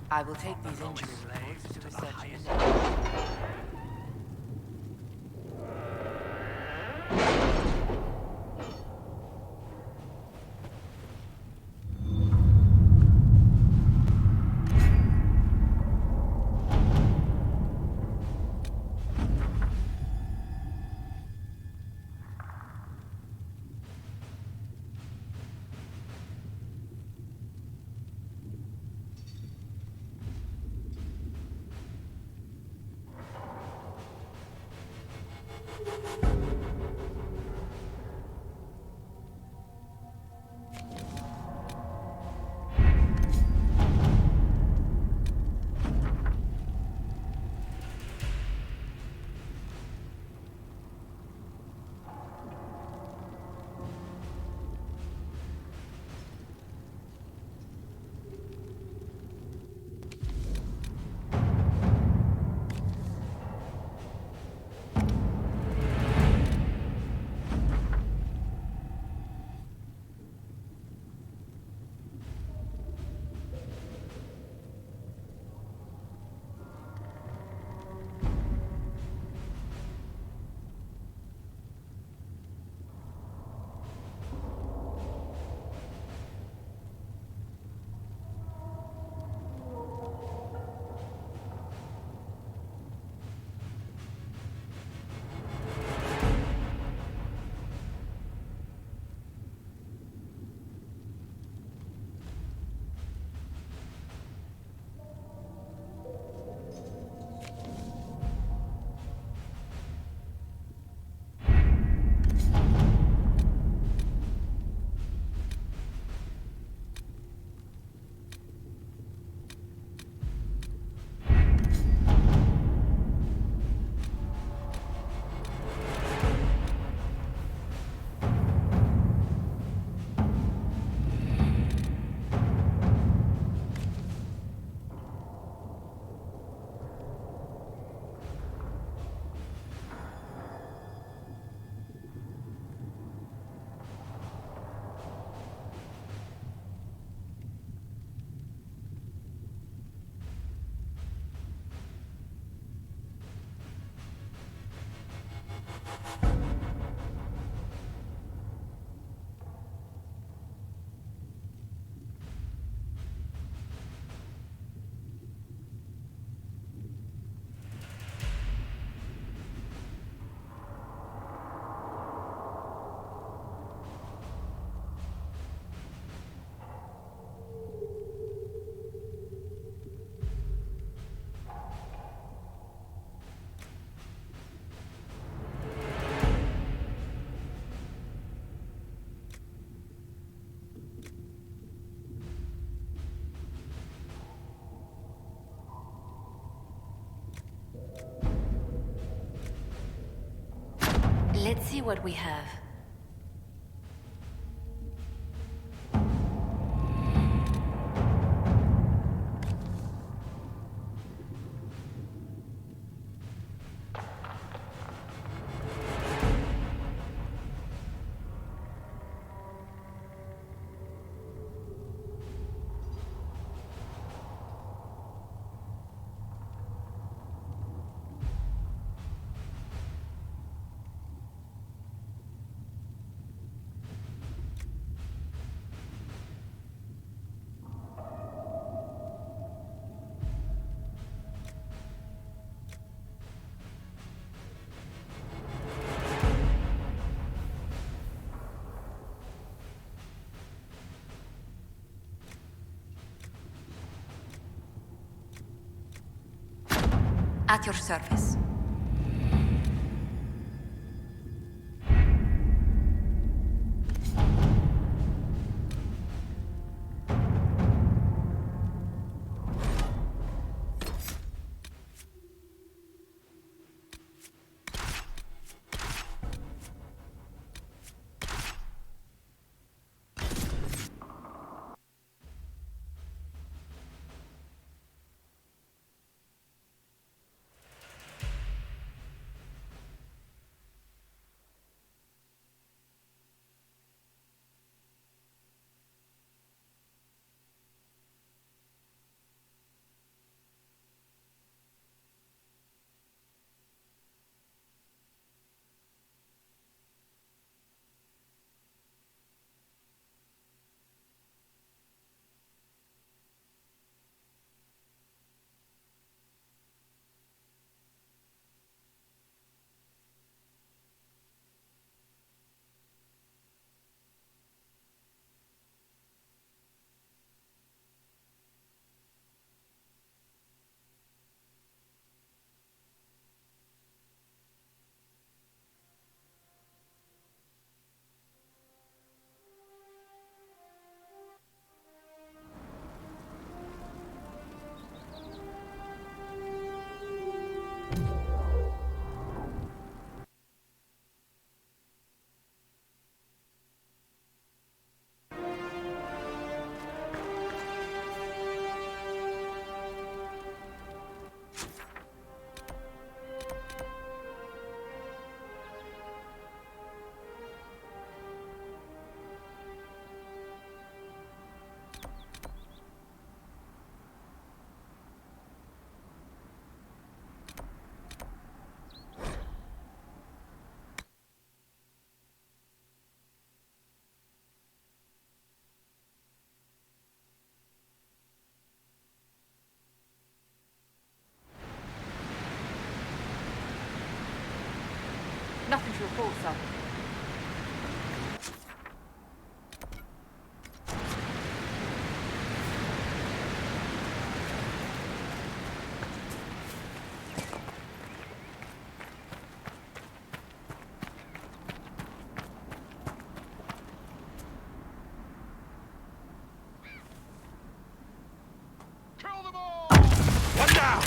I will take these injury reports to research immediately. Let's see what we have. At your service. Nothing to report, sir. One down!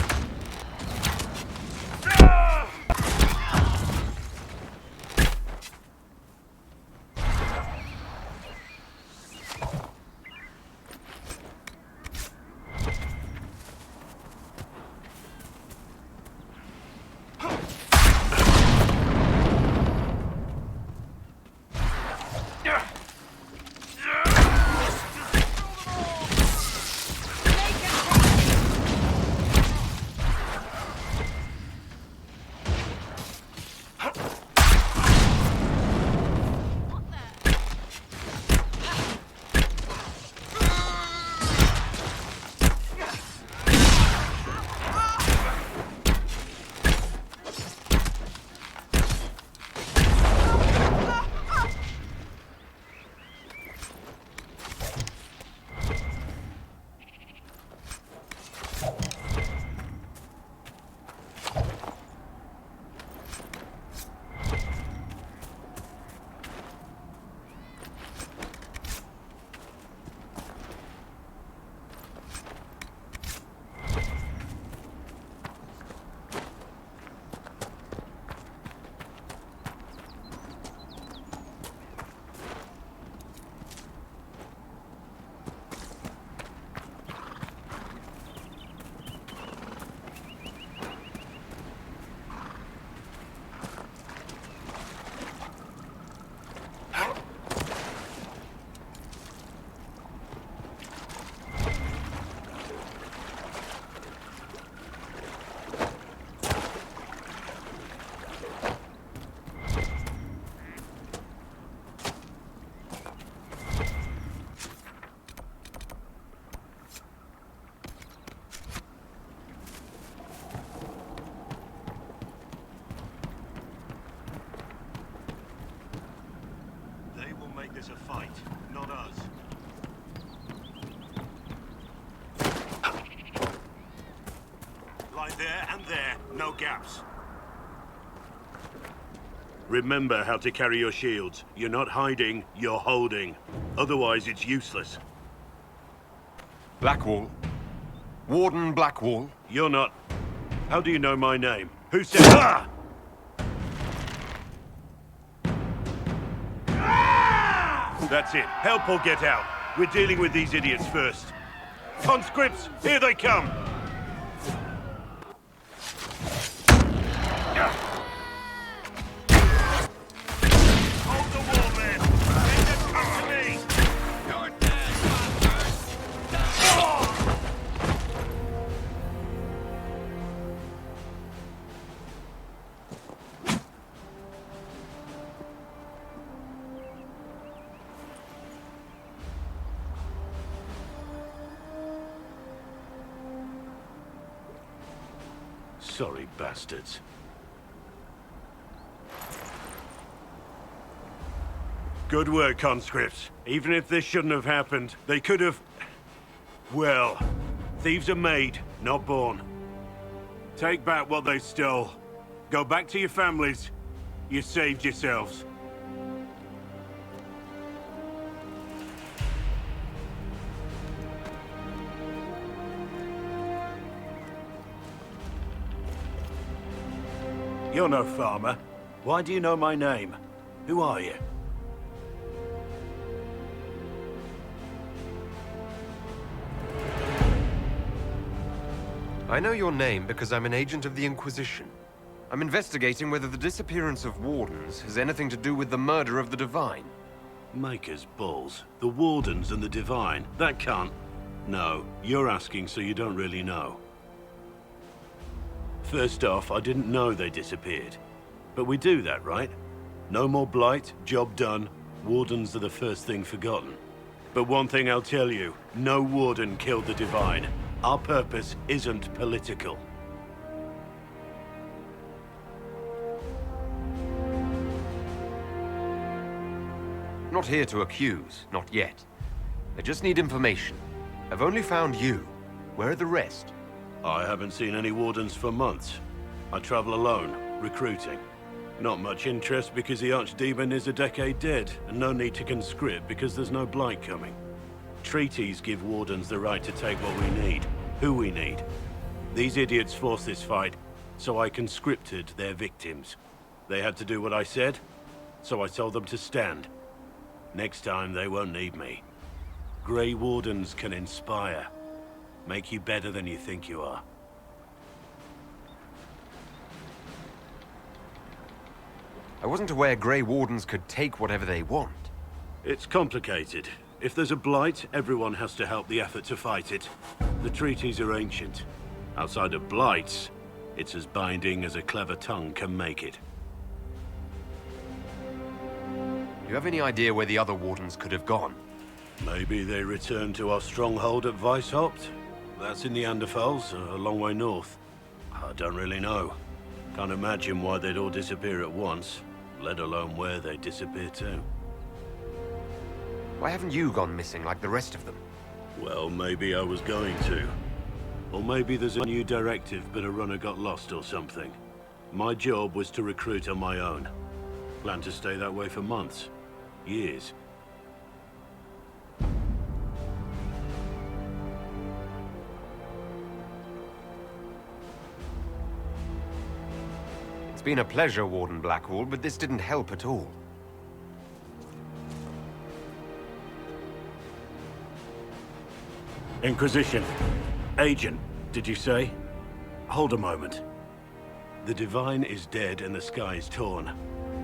This a fight, not us. Lie there and there, no gaps. Remember how to carry your shields. You're not hiding, you're holding. Otherwise, it's useless. Blackwall. Warden Blackwall. You're not... How do you know my name? Who said... Ah! That's it. Help or get out. We're dealing with these idiots first. Conscripts, here they come! Hold the wall, men! Make them come to me! You're dead, Sorry, bastards. Good work, conscripts. Even if this shouldn't have happened, they could have... Well, thieves are made, not born. Take back what they stole. Go back to your families. You saved yourselves. You're no farmer. Why do you know my name? Who are you? I know your name because I'm an agent of the Inquisition. I'm investigating whether the disappearance of wardens has anything to do with the murder of the Divine. Maker's balls. The Wardens and the Divine. That can't... No, you're asking so you don't really know. First off, I didn't know they disappeared. But we do that, right? No more blight, job done. Wardens are the first thing forgotten. But one thing I'll tell you, no Warden killed the Divine. Our purpose isn't political. Not here to accuse, not yet. I just need information. I've only found you. Where are the rest? I haven't seen any wardens for months. I travel alone, recruiting. Not much interest because the Archdemon is a decade dead, and no need to conscript because there's no blight coming. Treaties give wardens the right to take what we need, who we need. These idiots forced this fight, so I conscripted their victims. They had to do what I said, so I told them to stand. Next time, they won't need me. Grey Wardens can inspire. Make you better than you think you are. I wasn't aware Grey Wardens could take whatever they want. It's complicated. If there's a blight, everyone has to help the effort to fight it. The treaties are ancient. Outside of blights, it's as binding as a clever tongue can make it. Do you have any idea where the other Wardens could have gone? Maybe they returned to our stronghold at Weishaupt? That's in the Anderfels, a long way north. I don't really know. Can't imagine why they'd all disappear at once, let alone where they'd disappear to. Why haven't you gone missing like the rest of them? Well, maybe I was going to. Or maybe there's a new directive, but a runner got lost or something. My job was to recruit on my own. Plan to stay that way for months. Years. It's been a pleasure, Warden Blackwall, but this didn't help at all. Inquisition. Agent, did you say? Hold a moment. The Divine is dead and the sky is torn.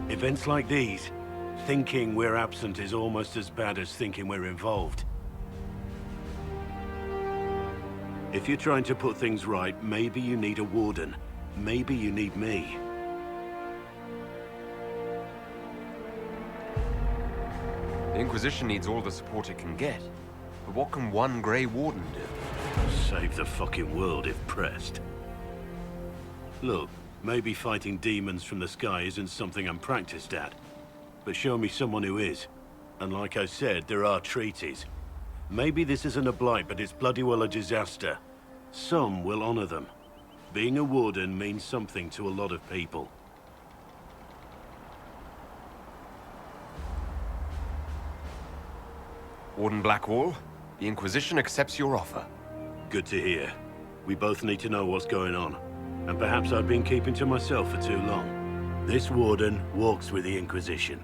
Events like these, thinking we're absent is almost as bad as thinking we're involved. If you're trying to put things right, maybe you need a warden. Maybe you need me. The Inquisition needs all the support it can get. But what can one Grey Warden do? Save the fucking world if pressed. Look, maybe fighting demons from the sky isn't something I'm practiced at. But show me someone who is. And like I said, there are treaties. Maybe this isn't a blight, but it's bloody well a disaster. Some will honor them. Being a warden means something to a lot of people. Warden Blackwall, the Inquisition accepts your offer. Good to hear. We both need to know what's going on. And perhaps I've been keeping to myself for too long. This warden walks with the Inquisition.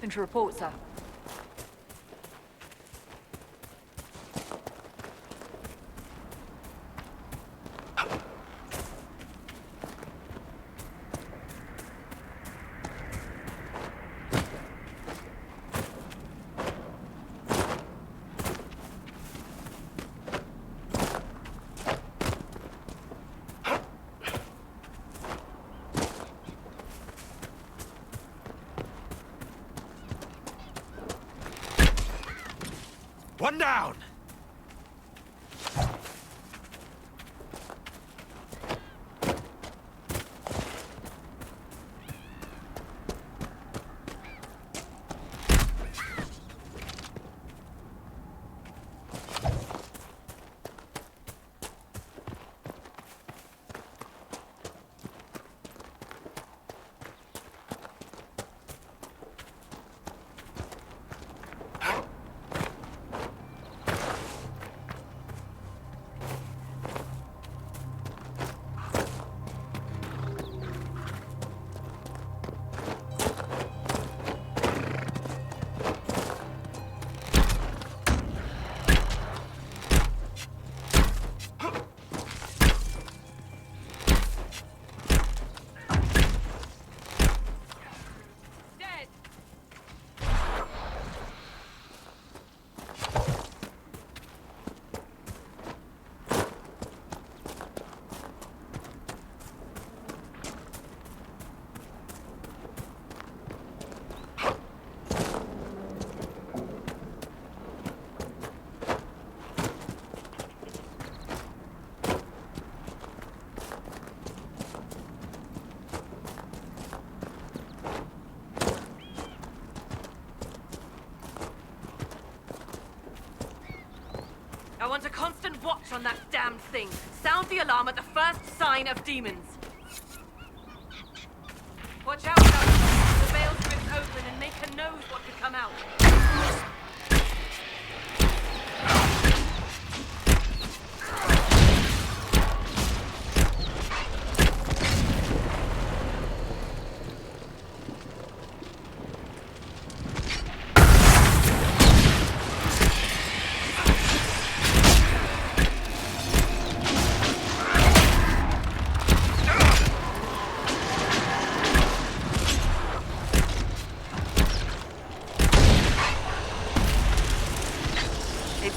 Nothing to report, sir. One down! I want a constant watch on that damned thing. Sound the alarm at the first sign of demons. Watch out, guys. The veil strips open and Maker knows what could come out.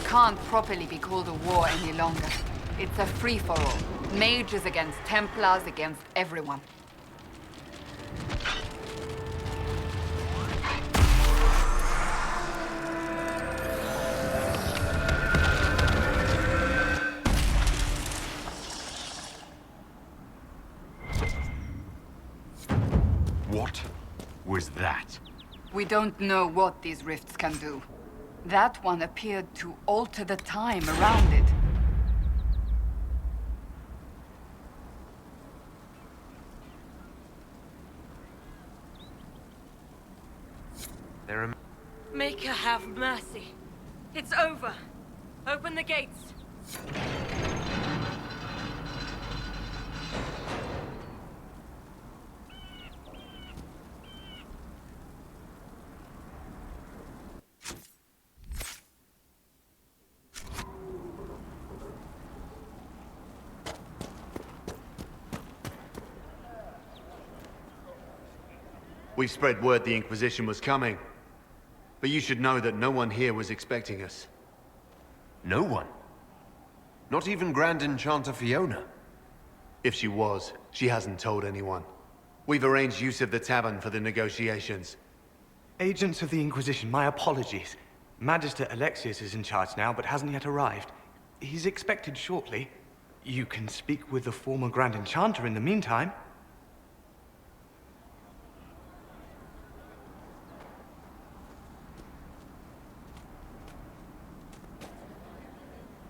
Can't properly be called a war any longer. It's a free-for-all. Mages against Templars against everyone. What was that? We don't know what these rifts can do. That one appeared to alter the time around it. Maker have mercy. It's over. Open the gates. We spread word the Inquisition was coming. But you should know that no one here was expecting us. No one? Not even Grand Enchanter Fiona? If she was, she hasn't told anyone. We've arranged use of the tavern for the negotiations. Agents of the Inquisition, my apologies. Magister Alexius is in charge now, but hasn't yet arrived. He's expected shortly. You can speak with the former Grand Enchanter in the meantime.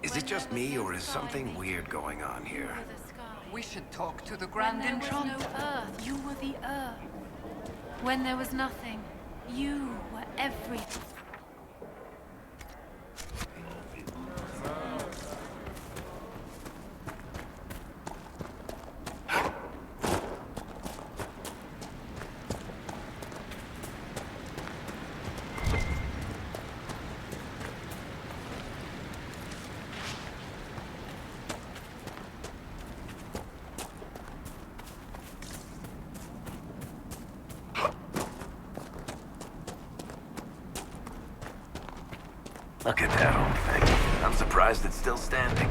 Is it just me, or is something weird going on here? We should talk to the Grand When there was Enchanter. no Earth, you were the Earth. When there was nothing, you were everything. Look at that old thing. I'm surprised it's still standing.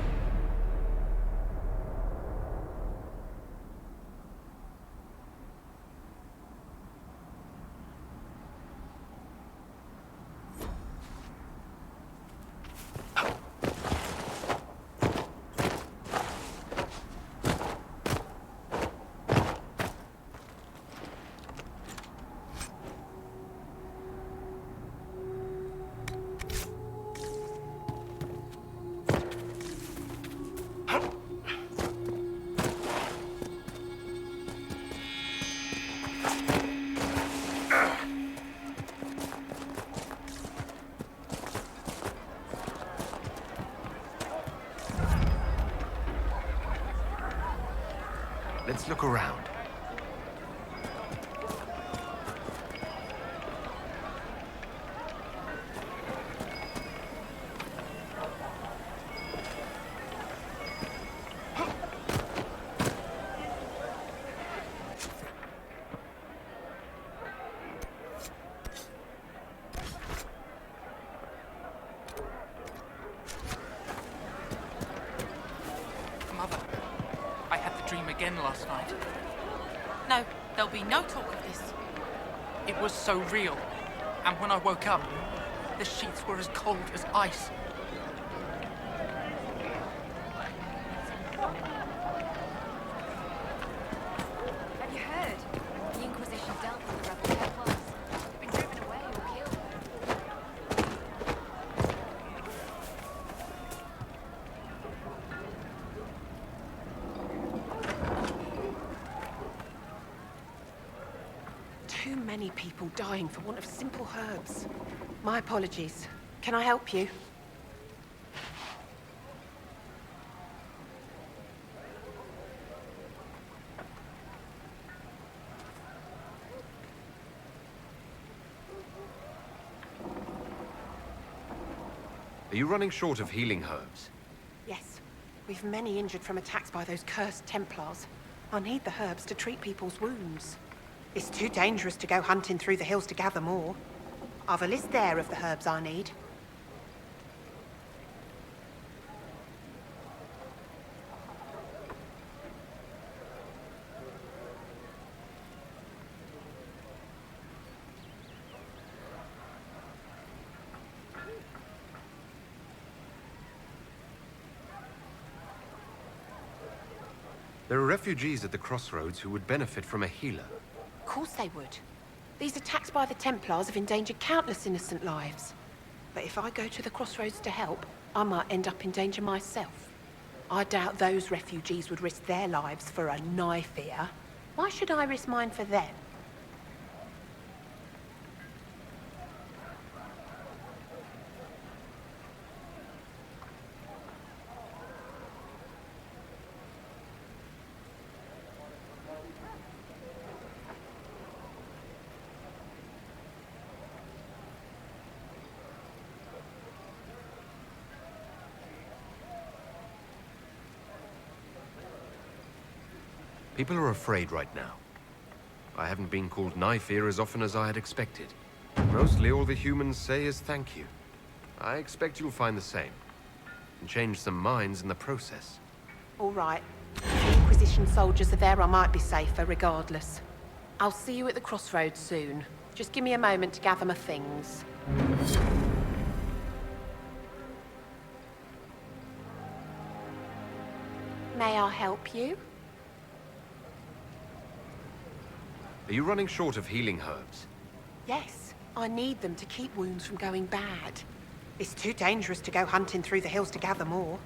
Let's look around. Mother, I had the dream again last night. No, there'll be no talk of this. It was so real. And when I woke up, the sheets were as cold as ice. Have you heard? The Inquisition dealt with the rebel Templars. Been driven away or killed. Too many people dying for want of simple herbs. My apologies. Can I help you? Are you running short of healing herbs? Yes. We've many injured from attacks by those cursed Templars. I need the herbs to treat people's wounds. It's too dangerous to go hunting through the hills to gather more. I've a list there of the herbs I need. There are refugees at the crossroads who would benefit from a healer. Of course they would. These attacks by the Templars have endangered countless innocent lives. But if I go to the crossroads to help, I might end up in danger myself. I doubt those refugees would risk their lives for a knife ear. Why should I risk mine for them? People are afraid right now. I haven't been called knife ear as often as I had expected. Mostly all the humans say is thank you. I expect you'll find the same. And change some minds in the process. All right. If the Inquisition soldiers are there, I might be safer regardless. I'll see you at the crossroads soon. Just give me a moment to gather my things. May I help you? Are you running short of healing herbs? Yes. I need them to keep wounds from going bad. It's too dangerous to go hunting through the hills to gather more.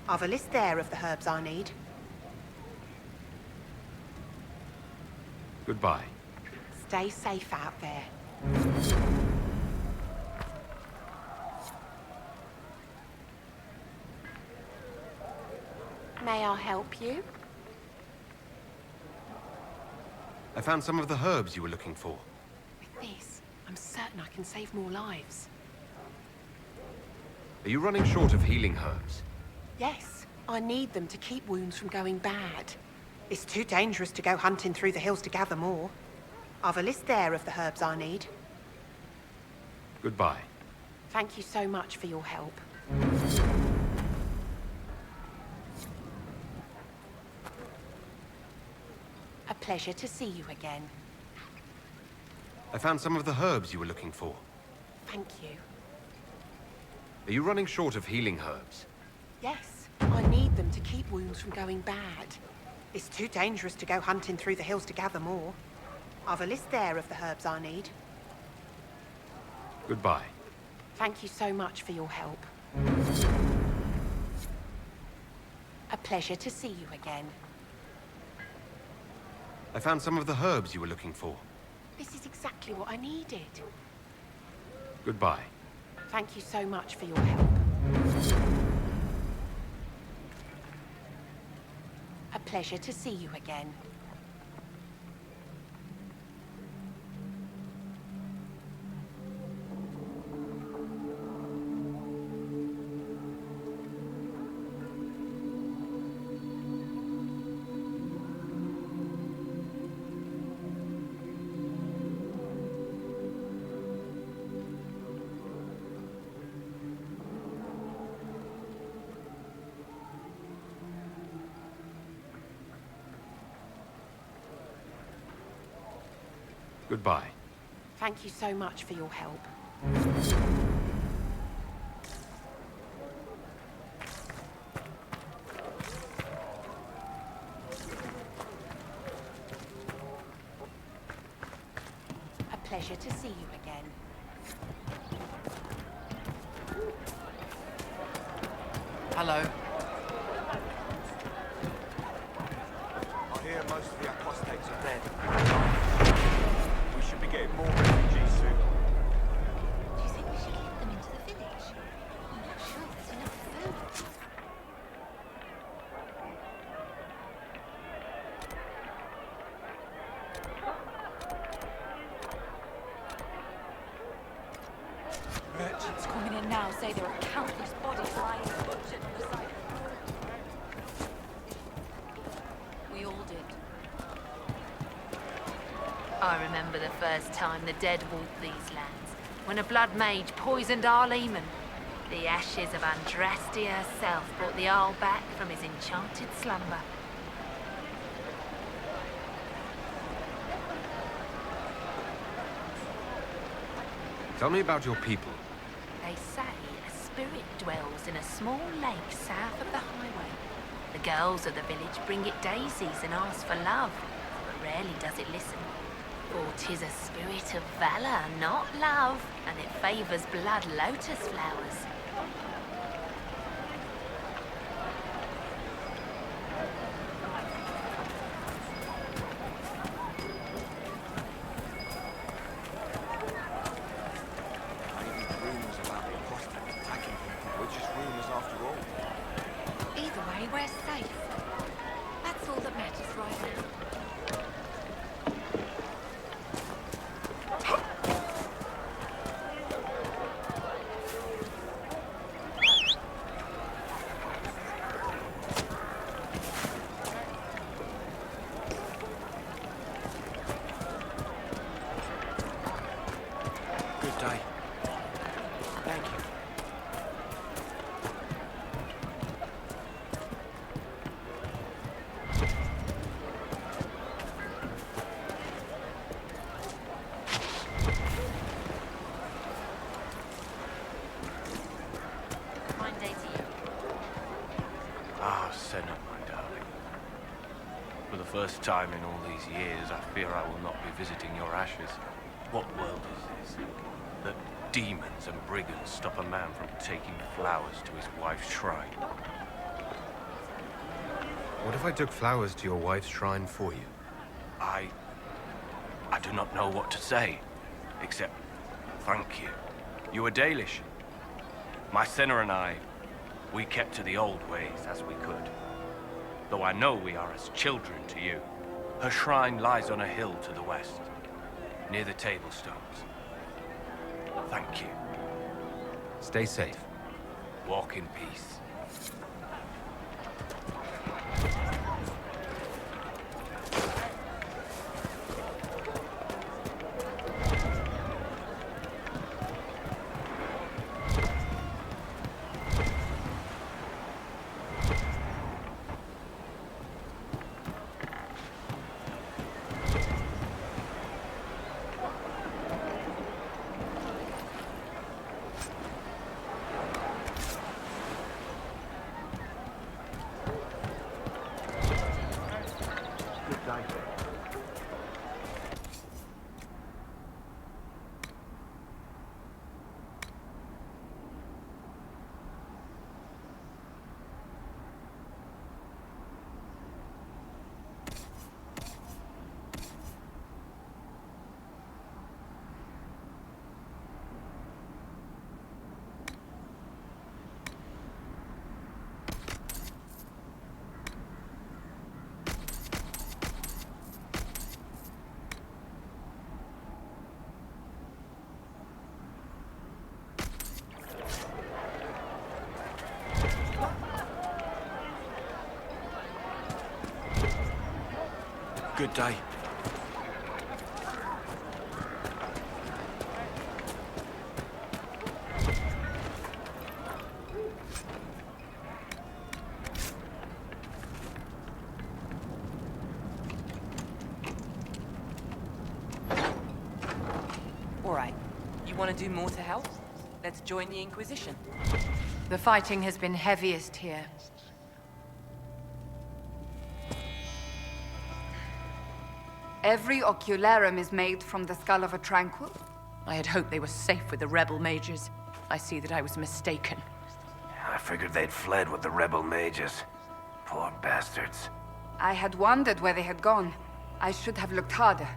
I've a list there of the herbs I need. Goodbye. Stay safe out there. May I help you? I found some of the herbs you were looking for. With this, I'm certain I can save more lives. Are you running short of healing herbs? Yes. I need them to keep wounds from going bad. It's too dangerous to go hunting through the hills to gather more. I've a list there of the herbs I need. Goodbye. Thank you so much for your help. A pleasure to see you again. I found some of the herbs you were looking for. Thank you. Are you running short of healing herbs? Yes, I need them to keep wounds from going bad. It's too dangerous to go hunting through the hills to gather more. I've a list there of the herbs I need. Goodbye. Thank you so much for your help. A pleasure to see you again. I found some of the herbs you were looking for. This is exactly what I needed. Goodbye. Thank you so much for your help. A pleasure to see you again. Goodbye. Thank you so much for your help. A pleasure to see you again. Hello. I hear most of the apostates are dead. We should be getting more refugees soon. Do you think we should lead them into the village? I'm not sure there's enough food. Merchants coming in now say there are countless bodies lying butchered on the side of the road. We all did. I remember the first time the dead walked these lands, when a blood mage poisoned our leman. The ashes of Andraste herself brought the Arl back from his enchanted slumber. Tell me about your people. They say a spirit dwells in a small lake south of the highway. The girls of the village bring it daisies and ask for love, but rarely does it listen. For 'tis a spirit of valor, not love, and it favors blood lotus flowers. Maybe rumors about the apostates attacking people were just rumors after all. Either way, we're safe. That's all that matters right now. Good day. Thank you. Fine day to you. Ah, Senna, my darling. For the first time in all these years, I fear I will not be visiting your ashes. What world is this? That demons and brigands stop a man from taking flowers to his wife's shrine. What if I took flowers to your wife's shrine for you? I do not know what to say, except thank you. You were Dalish. My Senna and I, we kept to the old ways as we could. Though I know we are as children to you. Her shrine lies on a hill to the west, near the tablstones. Thank you. Stay safe. Walk in peace. Good day. All right. You want to do more to help? Let's join the Inquisition. The fighting has been heaviest here. Every ocularum is made from the skull of a tranquil. I had hoped they were safe with the rebel mages. I see that I was mistaken. I figured they'd fled with the rebel mages. Poor bastards. I had wondered where they had gone. I should have looked harder.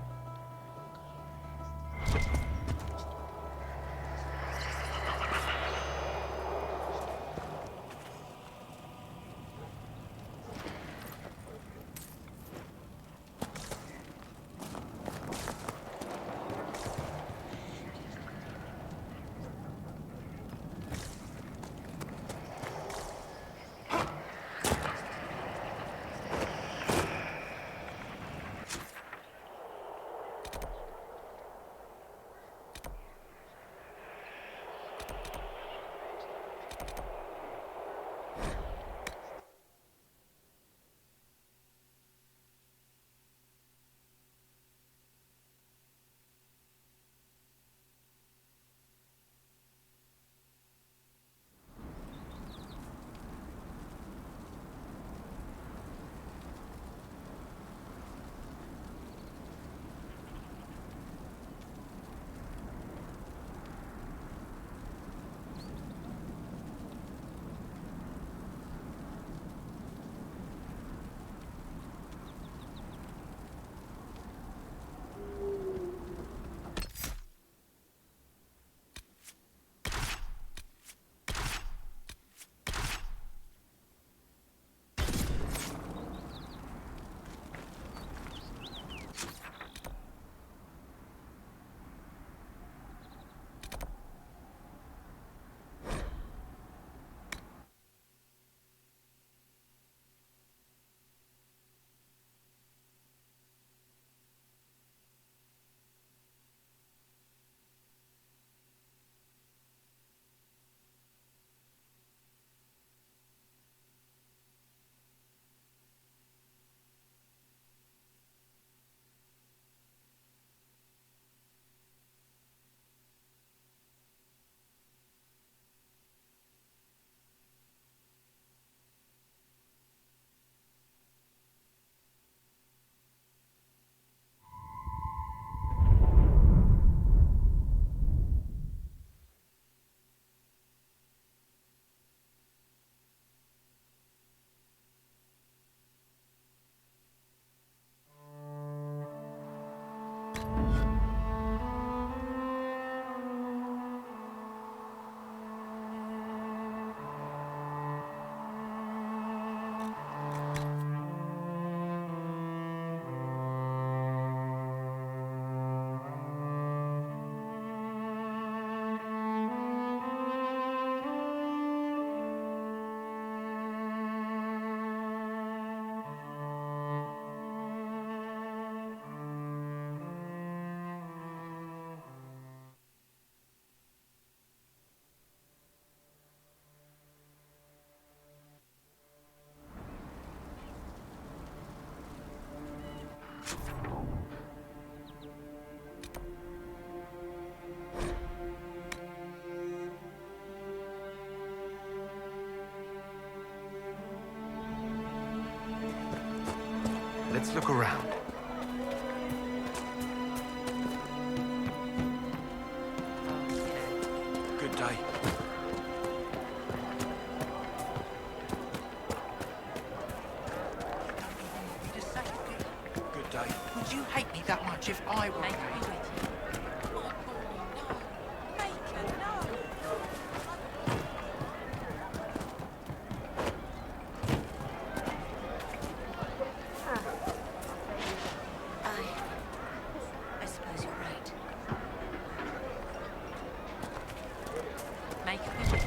Let's look around. Good day. Good day. Would you hate me that much if I were gay? I suppose you're right. Make a visit.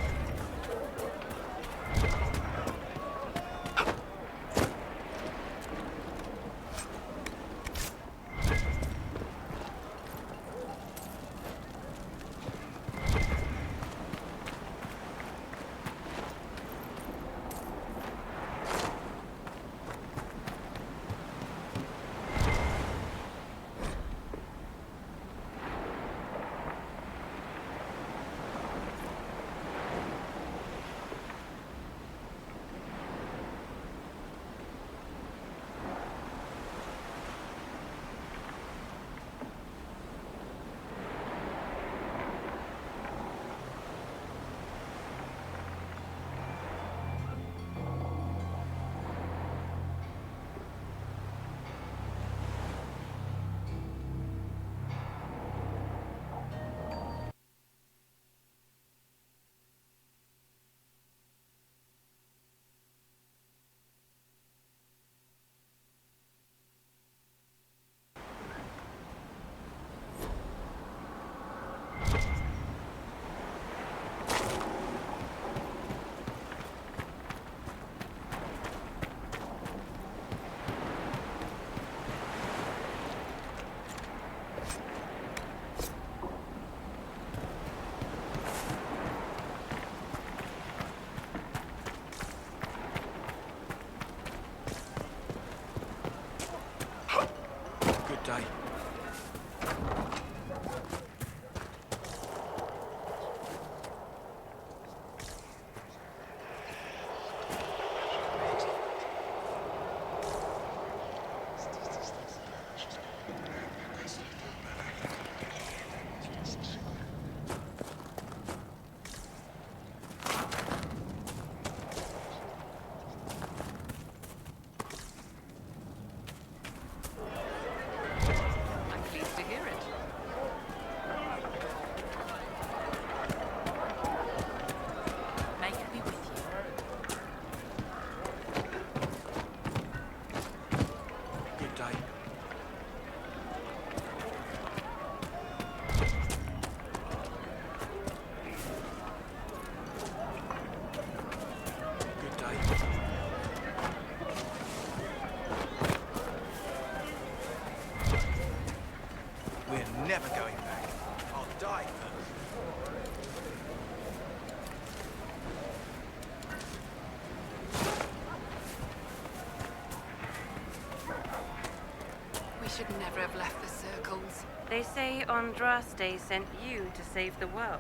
never have left the circles. They say Andraste sent you to save the world.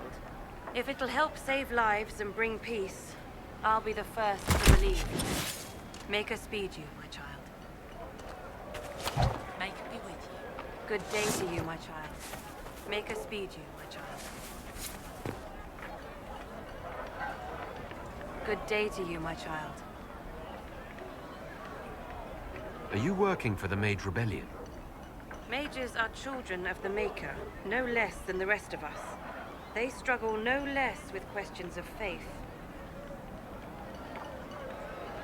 If it'll help save lives and bring peace, I'll be the first to believe. Make her speed you, my child. Make it be with you. Good day to you, my child. Make her speed you, my child. Good day to you, my child. Are you working for the Mage Rebellion? Mages are children of the Maker, no less than the rest of us. They struggle no less with questions of faith.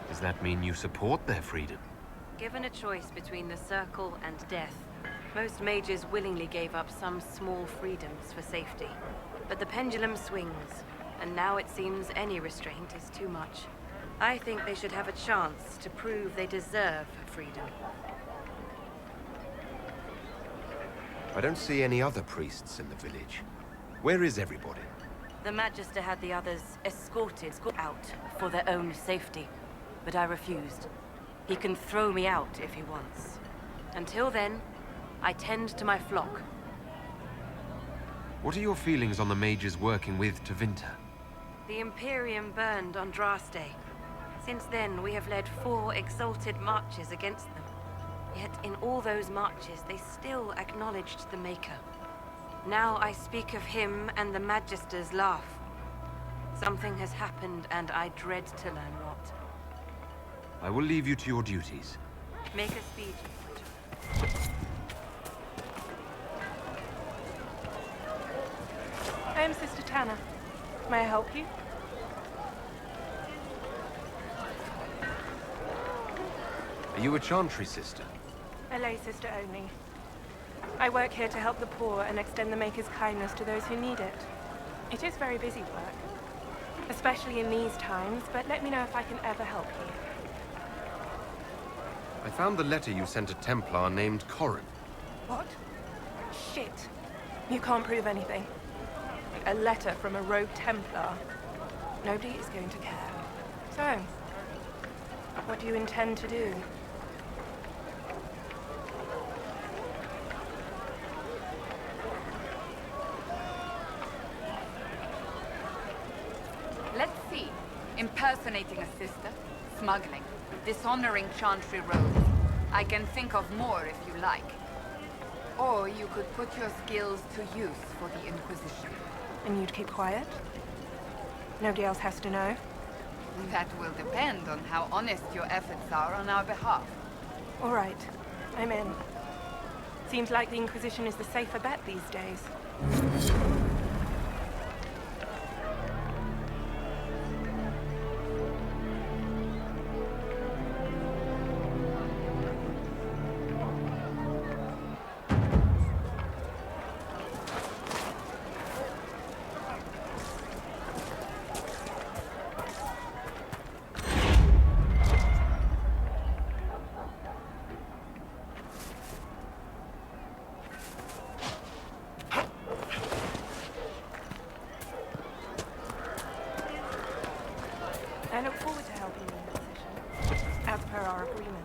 Does that mean you support their freedom? Given a choice between the Circle and death, most mages willingly gave up some small freedoms for safety. But the pendulum swings, and now it seems any restraint is too much. I think they should have a chance to prove they deserve freedom. I don't see any other priests in the village. Where is everybody? The Magister had the others escorted out for their own safety, but I refused. He can throw me out if he wants. Until then, I tend to my flock. What are your feelings on the mages working with Tevinter? The Imperium burned Andraste. Since then, we have led 4 exalted marches against them. Yet in all those marches, they still acknowledged the Maker. Now I speak of him and the Magisters laugh. Something has happened, and I dread to learn what. I will leave you to your duties. Make a speed, my child. I am Sister Tanner. May I help you? Are you a Chantry sister? A lay sister only. I work here to help the poor and extend the Maker's kindness to those who need it. It is very busy work, especially in these times, but let me know if I can ever help you. I found the letter you sent a Templar named Corrin. What? Shit. You can't prove anything. A letter from a rogue Templar. Nobody is going to care. So, what do you intend to do? Let's see. Impersonating a sister, smuggling, dishonoring Chantry robes. I can think of more if you like. Or you could put your skills to use for the Inquisition. And you'd keep quiet? Nobody else has to know? That will depend on how honest your efforts are on our behalf. All right. I'm in. Seems like the Inquisition is the safer bet these days. I look forward to helping you in the position, as per our agreement.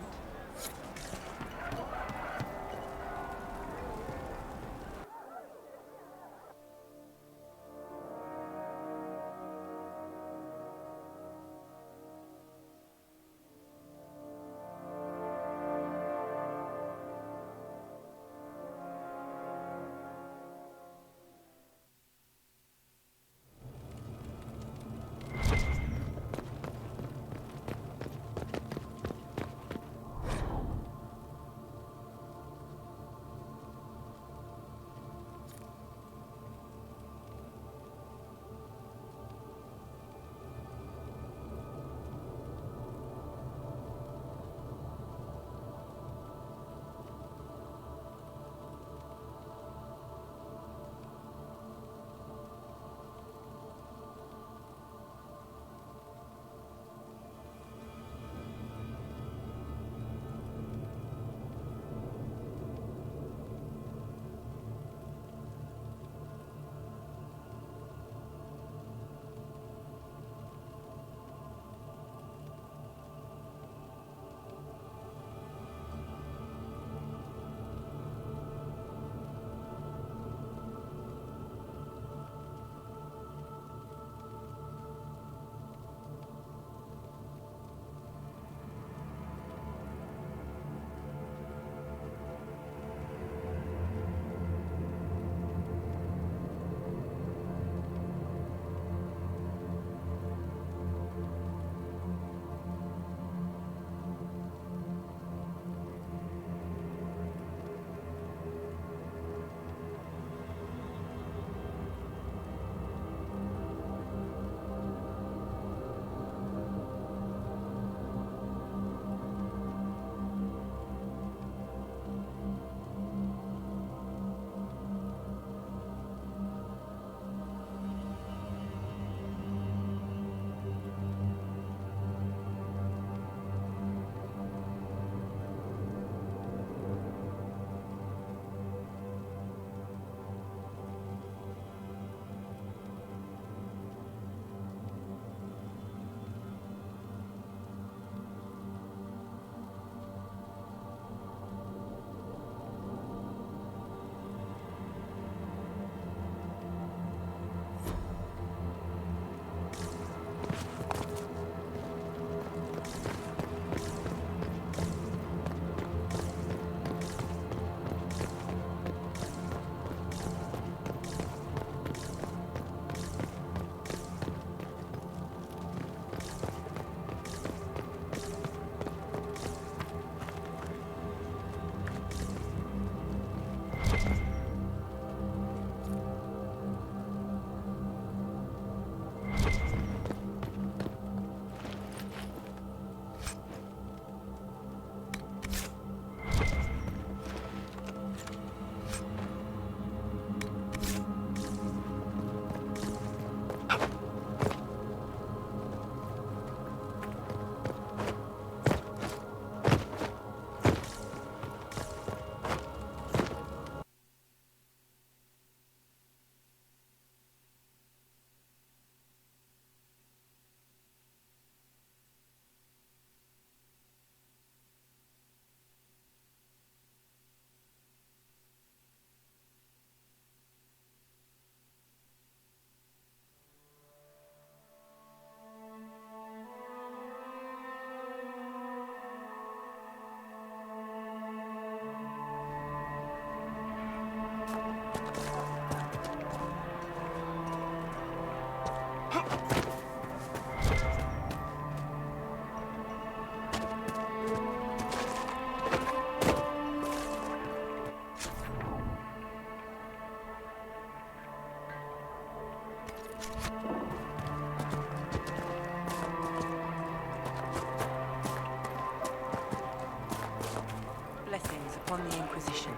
Inquisition.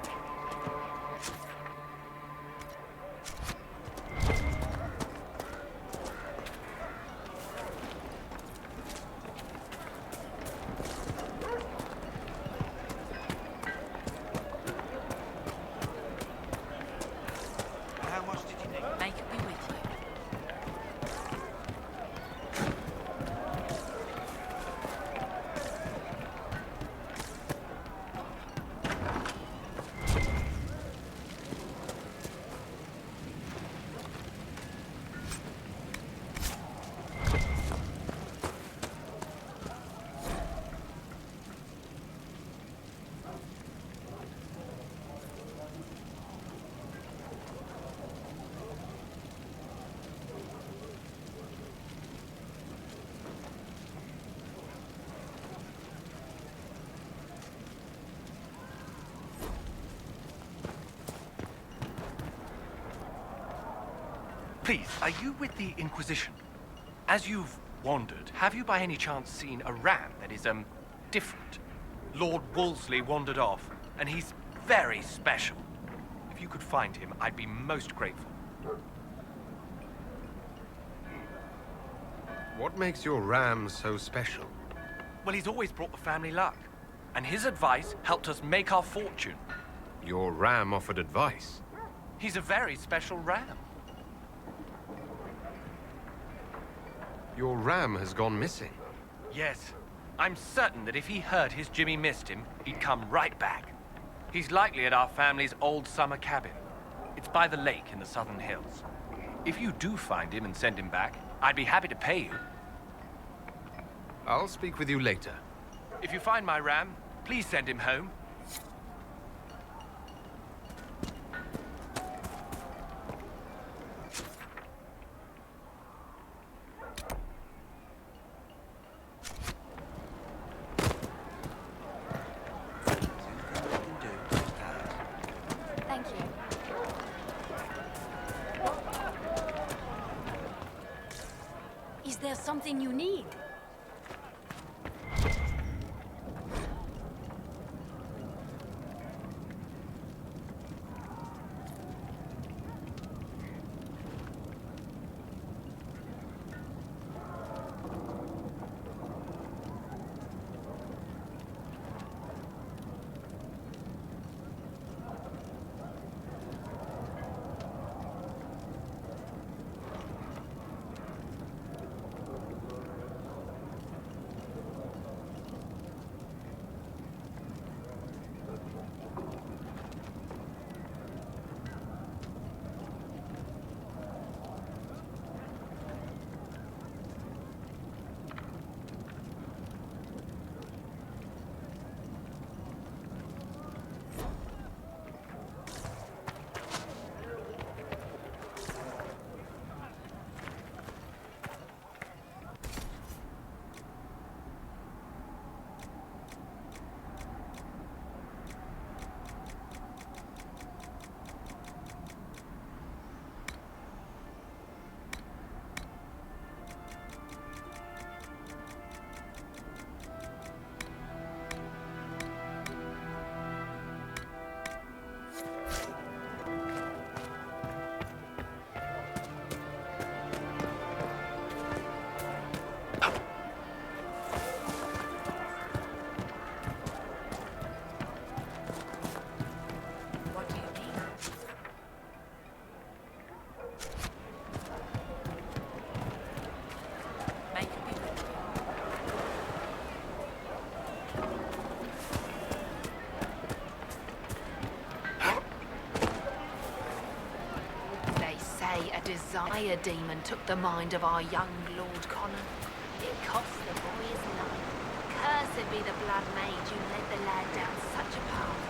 How much did you need? Make it be with you. Please, are you with the Inquisition? As you've wandered, have you by any chance seen a ram that is, different? Lord Wolseley wandered off, and he's very special. If you could find him, I'd be most grateful. What makes your ram so special? Well, he's always brought the family luck, and his advice helped us make our fortune. Your ram offered advice. He's a very special ram. Your ram has gone missing. Yes. I'm certain that if he heard his Jimmy missed him, he'd come right back. He's likely at our family's old summer cabin. It's by the lake in the southern hills. If you do find him and send him back, I'd be happy to pay you. I'll speak with you later. If you find my ram, please send him home. Thank you. Is there something you need? Desire demon took the mind of our young Lord Connor. It cost the boy his life. Cursed be the blood mage who led the lad down such a path.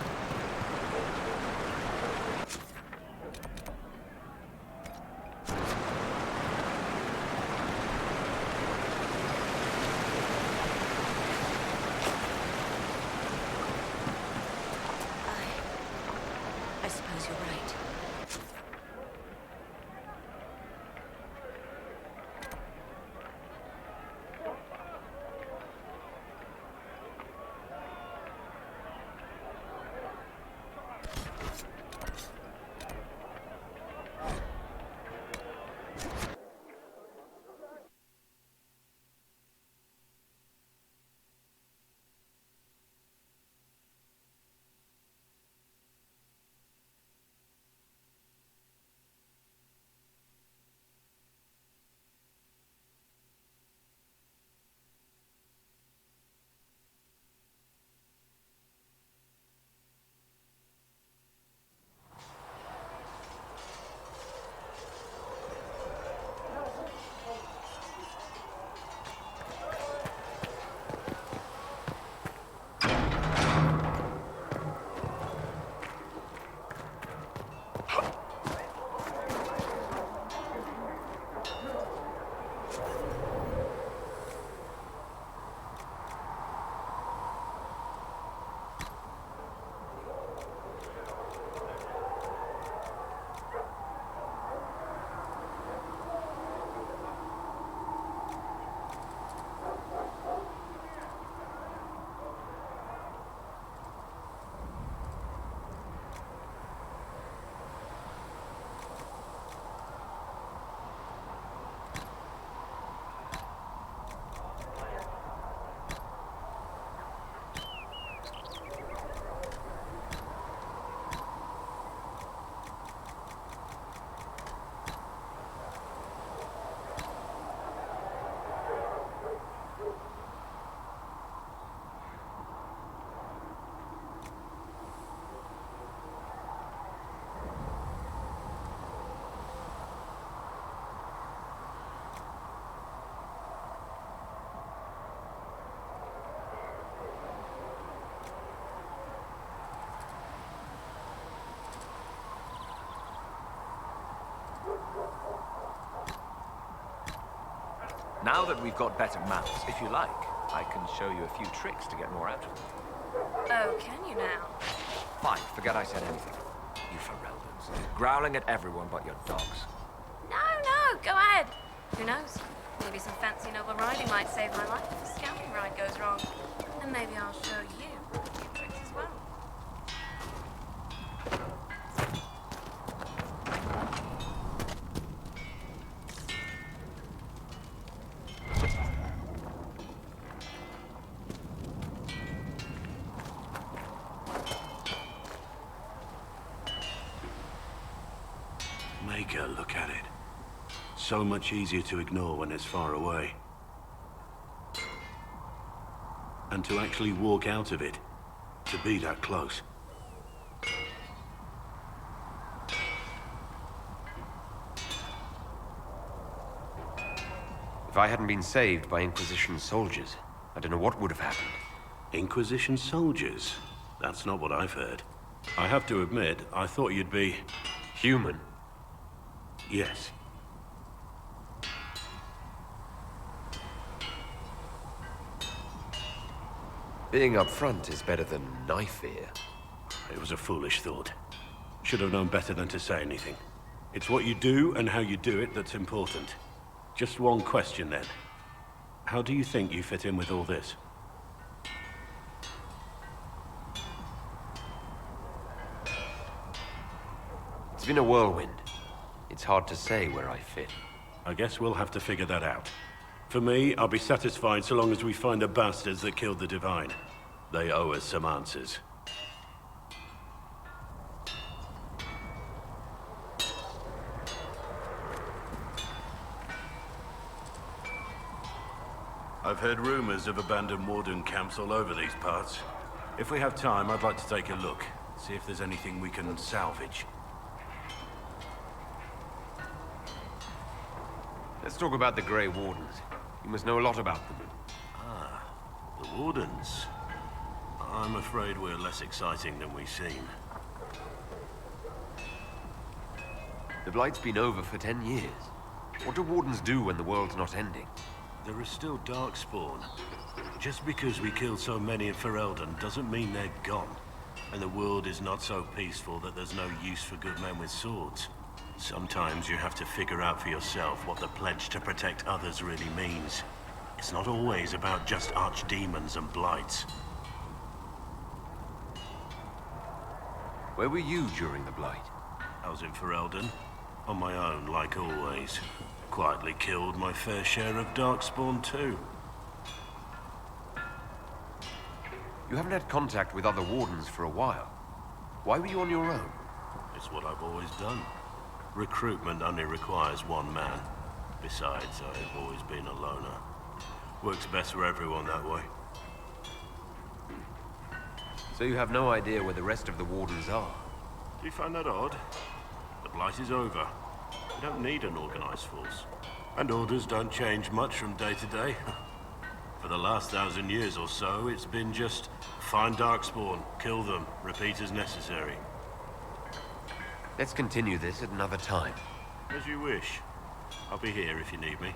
I suppose you're right. Now that we've got better maps, if you like, I can show you a few tricks to get more out of them. Oh, can you now? Fine, forget I said anything. You Ferelden's, growling at everyone but your dogs. No, go ahead. Who knows? Maybe some fancy noble riding might save my life if a scouting ride goes wrong. And maybe I'll show you a few tricks as well. Maker, look at it. So much easier to ignore when it's far away. And to actually walk out of it, to be that close. If I hadn't been saved by Inquisition soldiers, I don't know what would have happened. Inquisition soldiers? That's not what I've heard. I have to admit, I thought you'd be... human? Yes. Being up front is better than knife fear. It was a foolish thought. Should have known better than to say anything. It's what you do and how you do it that's important. Just one question then. How do you think you fit in with all this? It's been a whirlwind. It's hard to say where I fit. I guess we'll have to figure that out. For me, I'll be satisfied so long as we find the bastards that killed the Divine. They owe us some answers. I've heard rumors of abandoned warden camps all over these parts. If we have time, I'd like to take a look. See if there's anything we can salvage. Let's talk about the Grey Wardens. You must know a lot about them. Ah, the Wardens. I'm afraid we're less exciting than we seem. The Blight's been over for 10 years. What do Wardens do when the world's not ending? There is still Darkspawn. Just because we killed so many in Ferelden doesn't mean they're gone. And the world is not so peaceful that there's no use for good men with swords. Sometimes you have to figure out for yourself what the pledge to protect others really means. It's not always about just archdemons and blights. Where were you during the Blight? I was in Ferelden, on my own like always. Quietly killed my fair share of Darkspawn too. You haven't had contact with other Wardens for a while. Why were you on your own? It's what I've always done. Recruitment only requires one man. Besides, I've always been a loner. Works best for everyone that way. So you have no idea where the rest of the Wardens are? Do you find that odd? The Blight is over. We don't need an organized force. And orders don't change much from day to day. For the last 1,000 years or so, it's been just find Darkspawn, kill them, repeat as necessary. Let's continue this at another time. As you wish. I'll be here if you need me.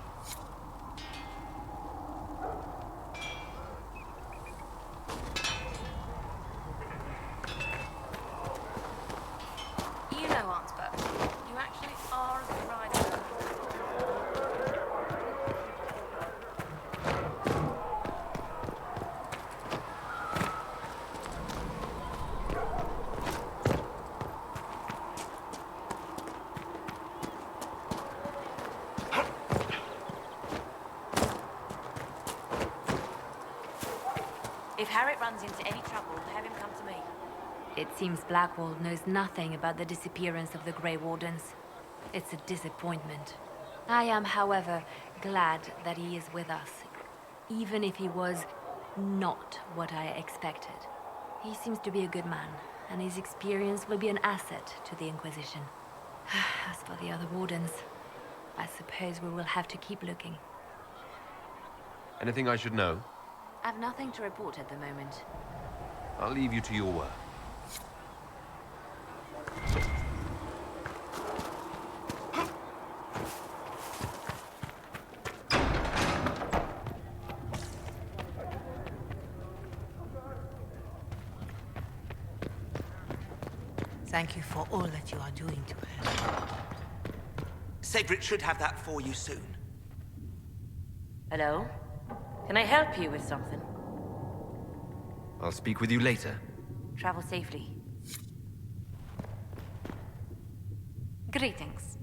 You know, Arnsberg, you actually are a good rider. If Harriet runs into any trouble, have him come to me. It seems Blackwall knows nothing about the disappearance of the Grey Wardens. It's a disappointment. I am, however, glad that he is with us, even if he was not what I expected. He seems to be a good man, and his experience will be an asset to the Inquisition. As for the other Wardens, I suppose we will have to keep looking. Anything I should know? I've nothing to report at the moment. I'll leave you to your work. Thank you for all that you are doing to her. Cedric should have that for you soon. Hello? Can I help you with something? I'll speak with you later. Travel safely. Greetings.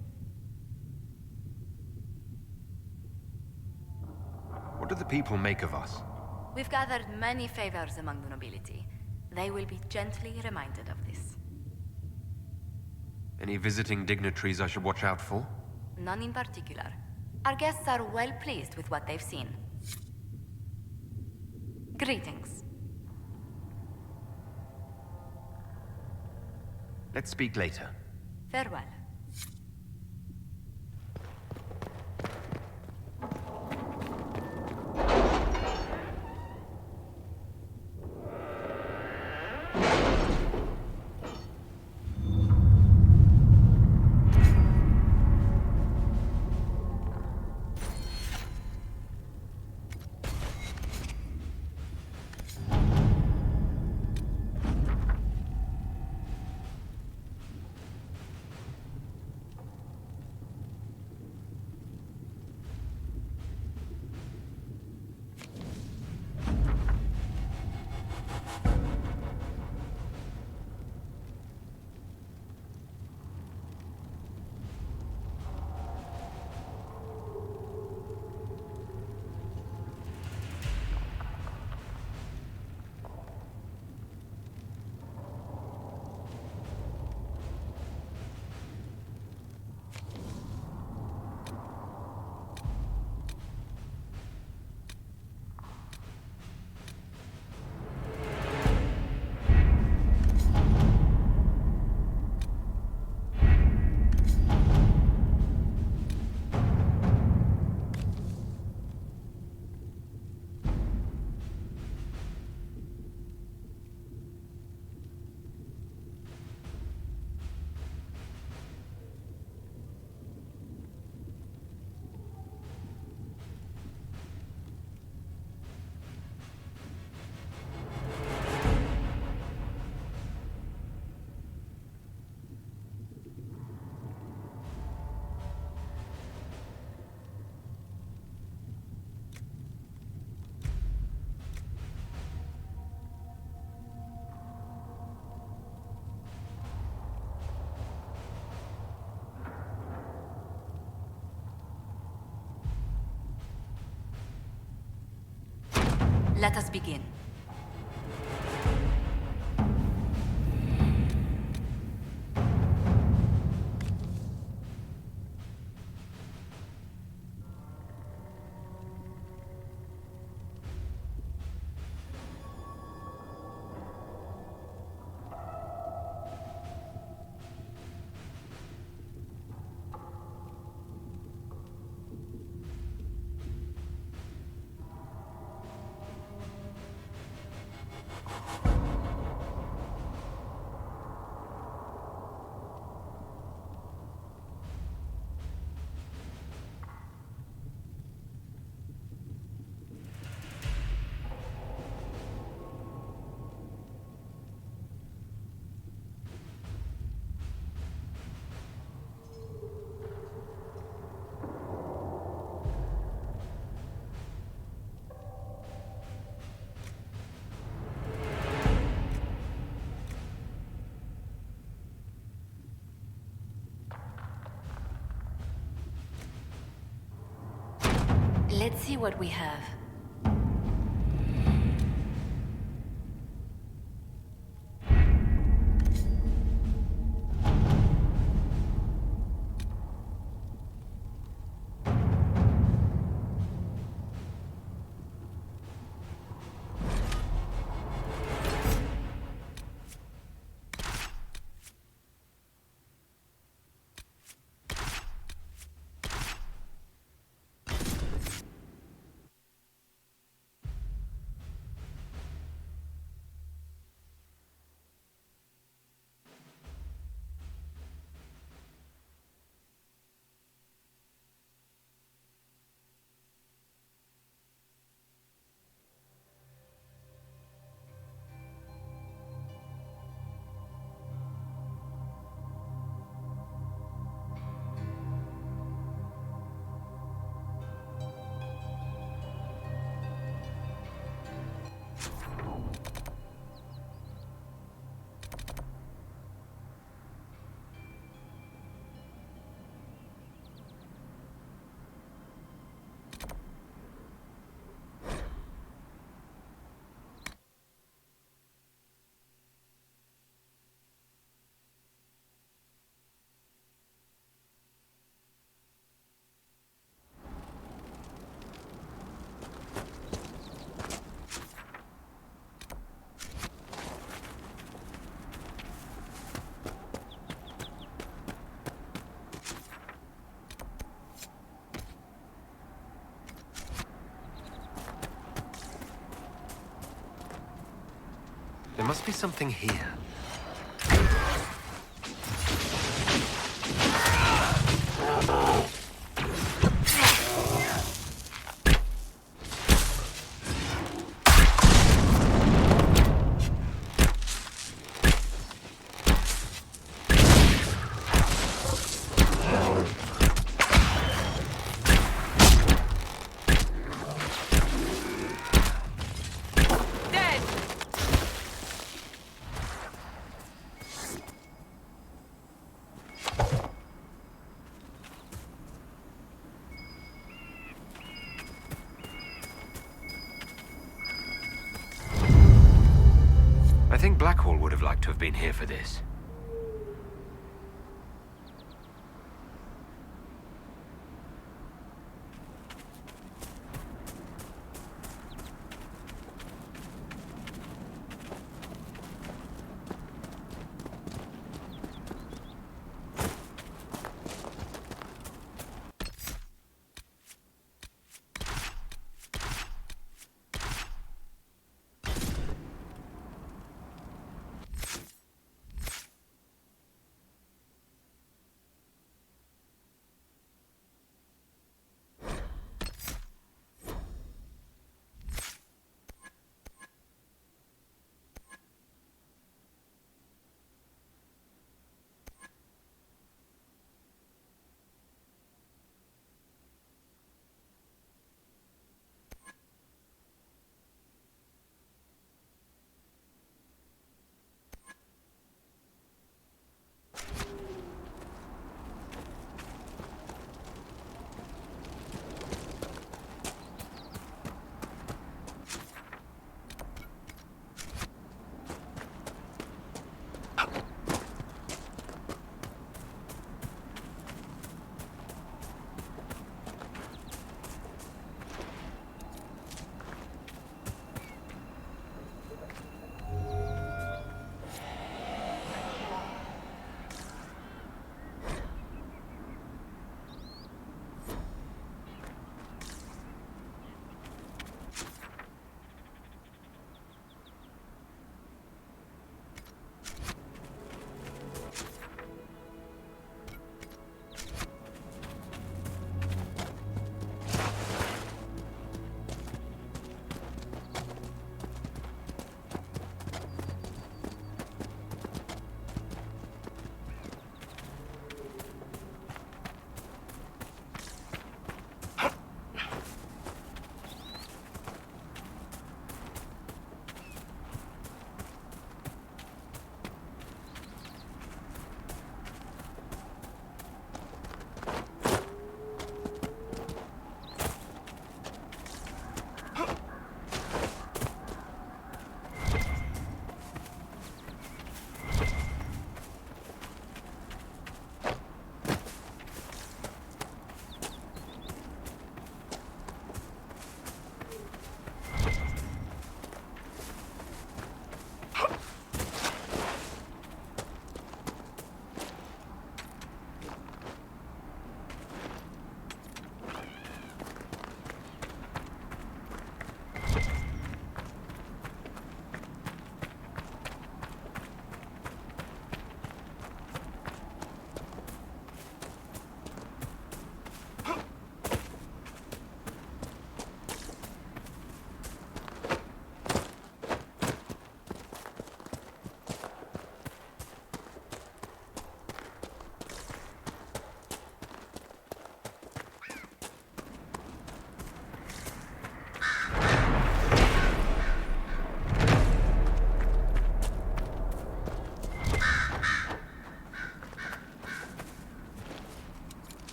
What do the people make of us? We've gathered many favors among the nobility. They will be gently reminded of this. Any visiting dignitaries I should watch out for? None in particular. Our guests are well pleased with what they've seen. Greetings. Let's speak later. Farewell. Let us begin. Let's see what we have. There must be something here. I think Blackhall would have liked to have been here for this.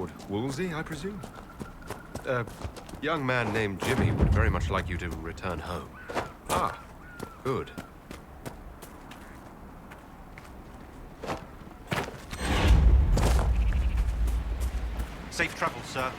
Lord Woolsey, I presume? A young man named Jimmy would very much like you to return home. Ah, good. Safe travel, sir.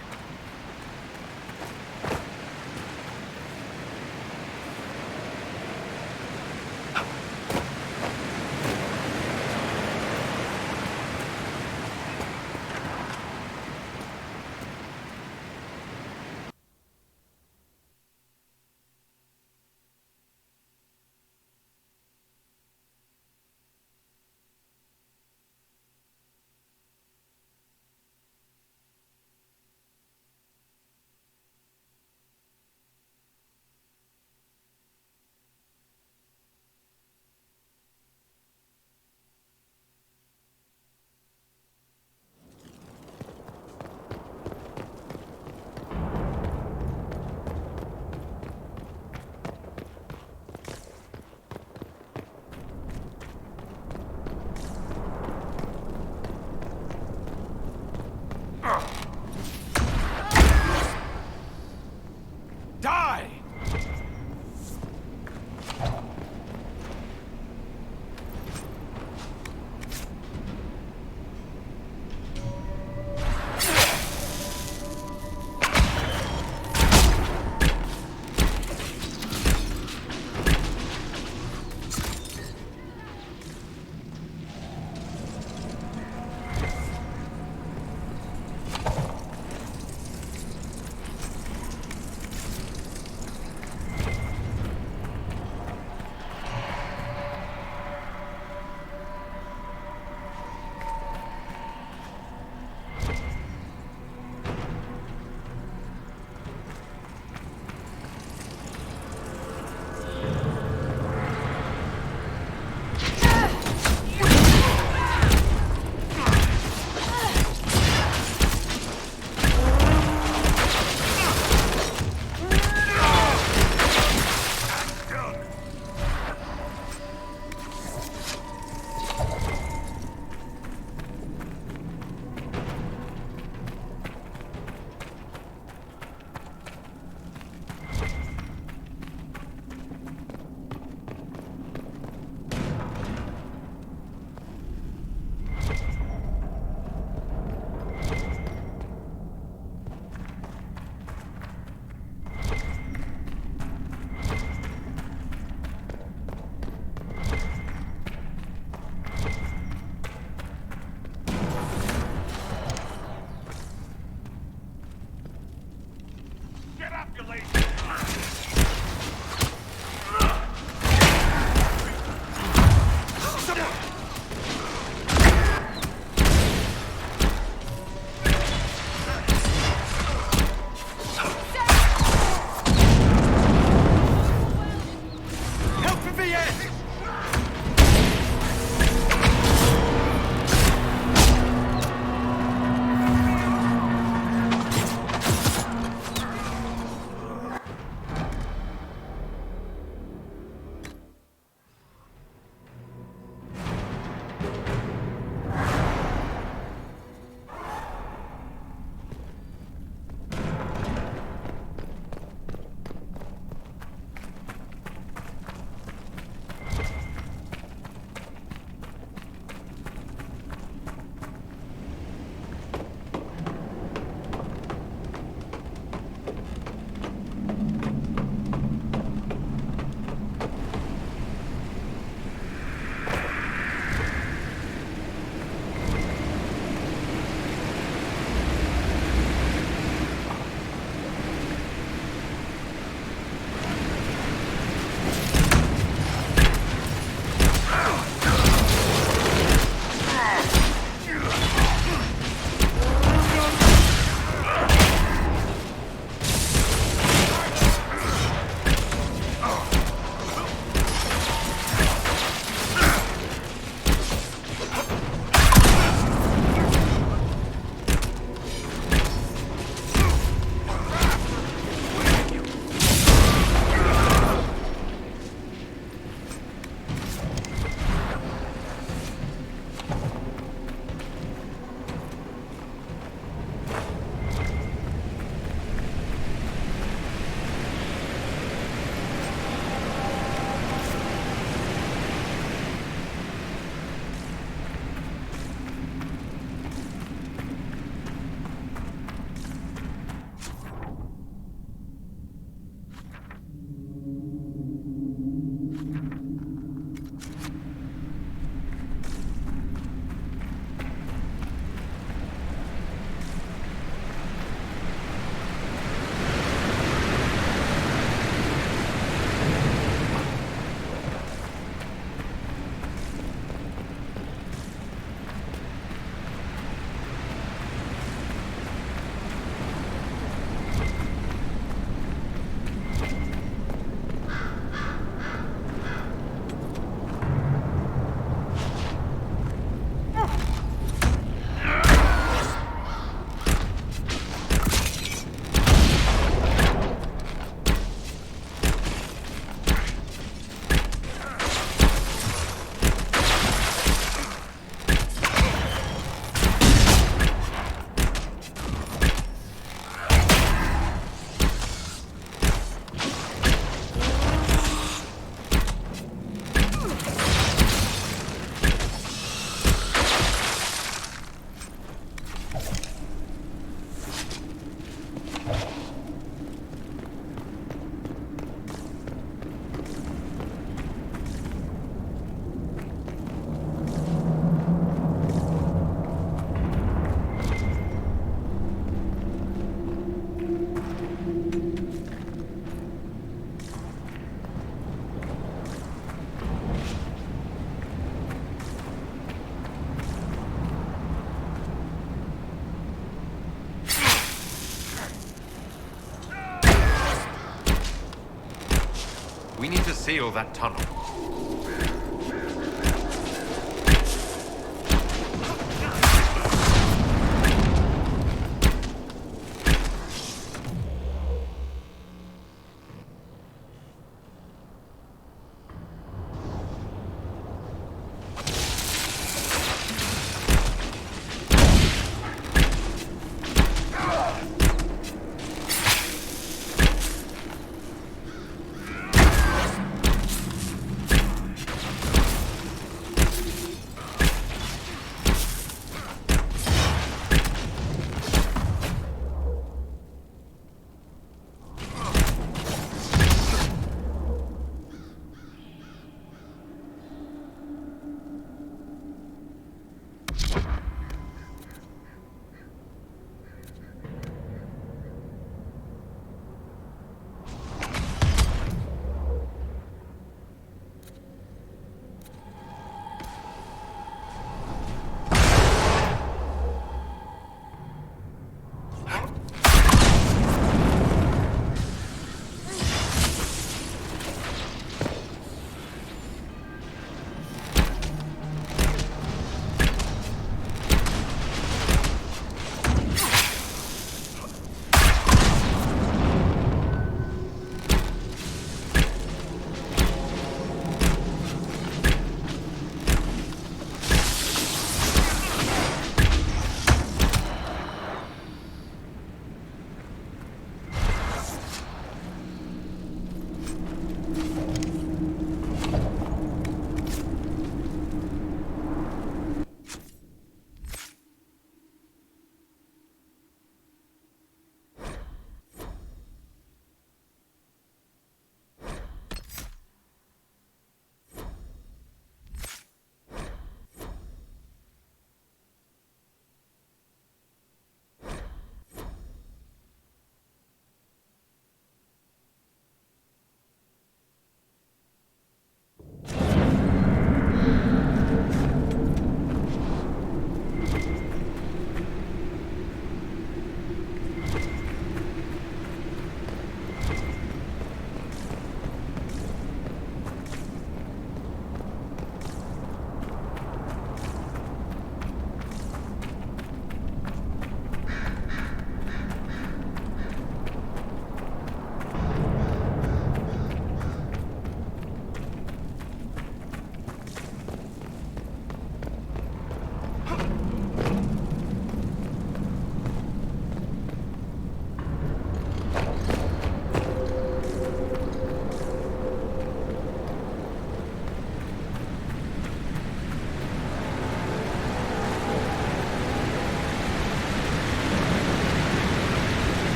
We need to seal that tunnel.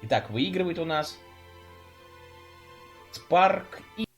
Итак, выигрывает у нас Спарк и...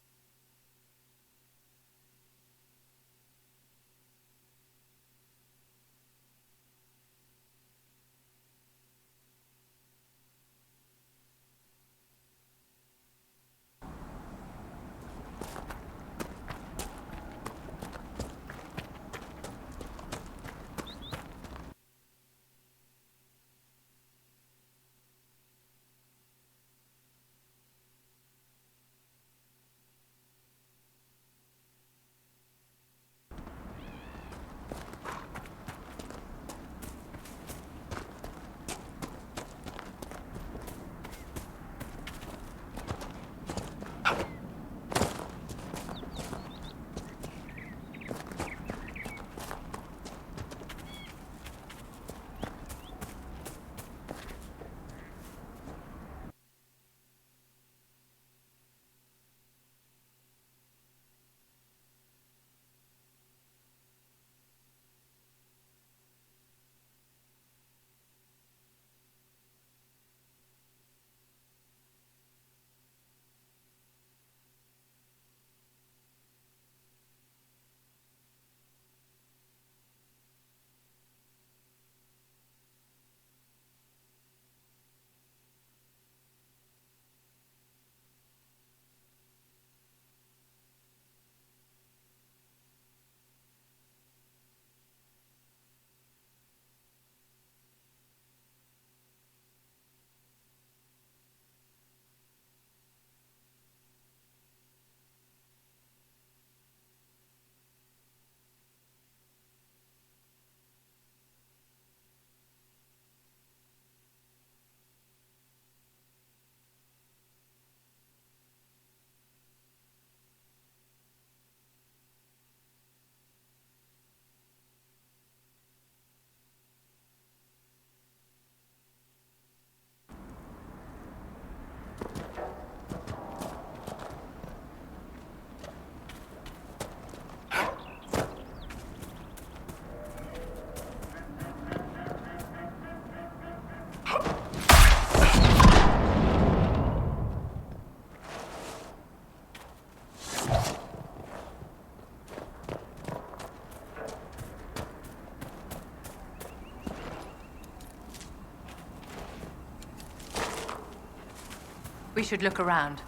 We should look around.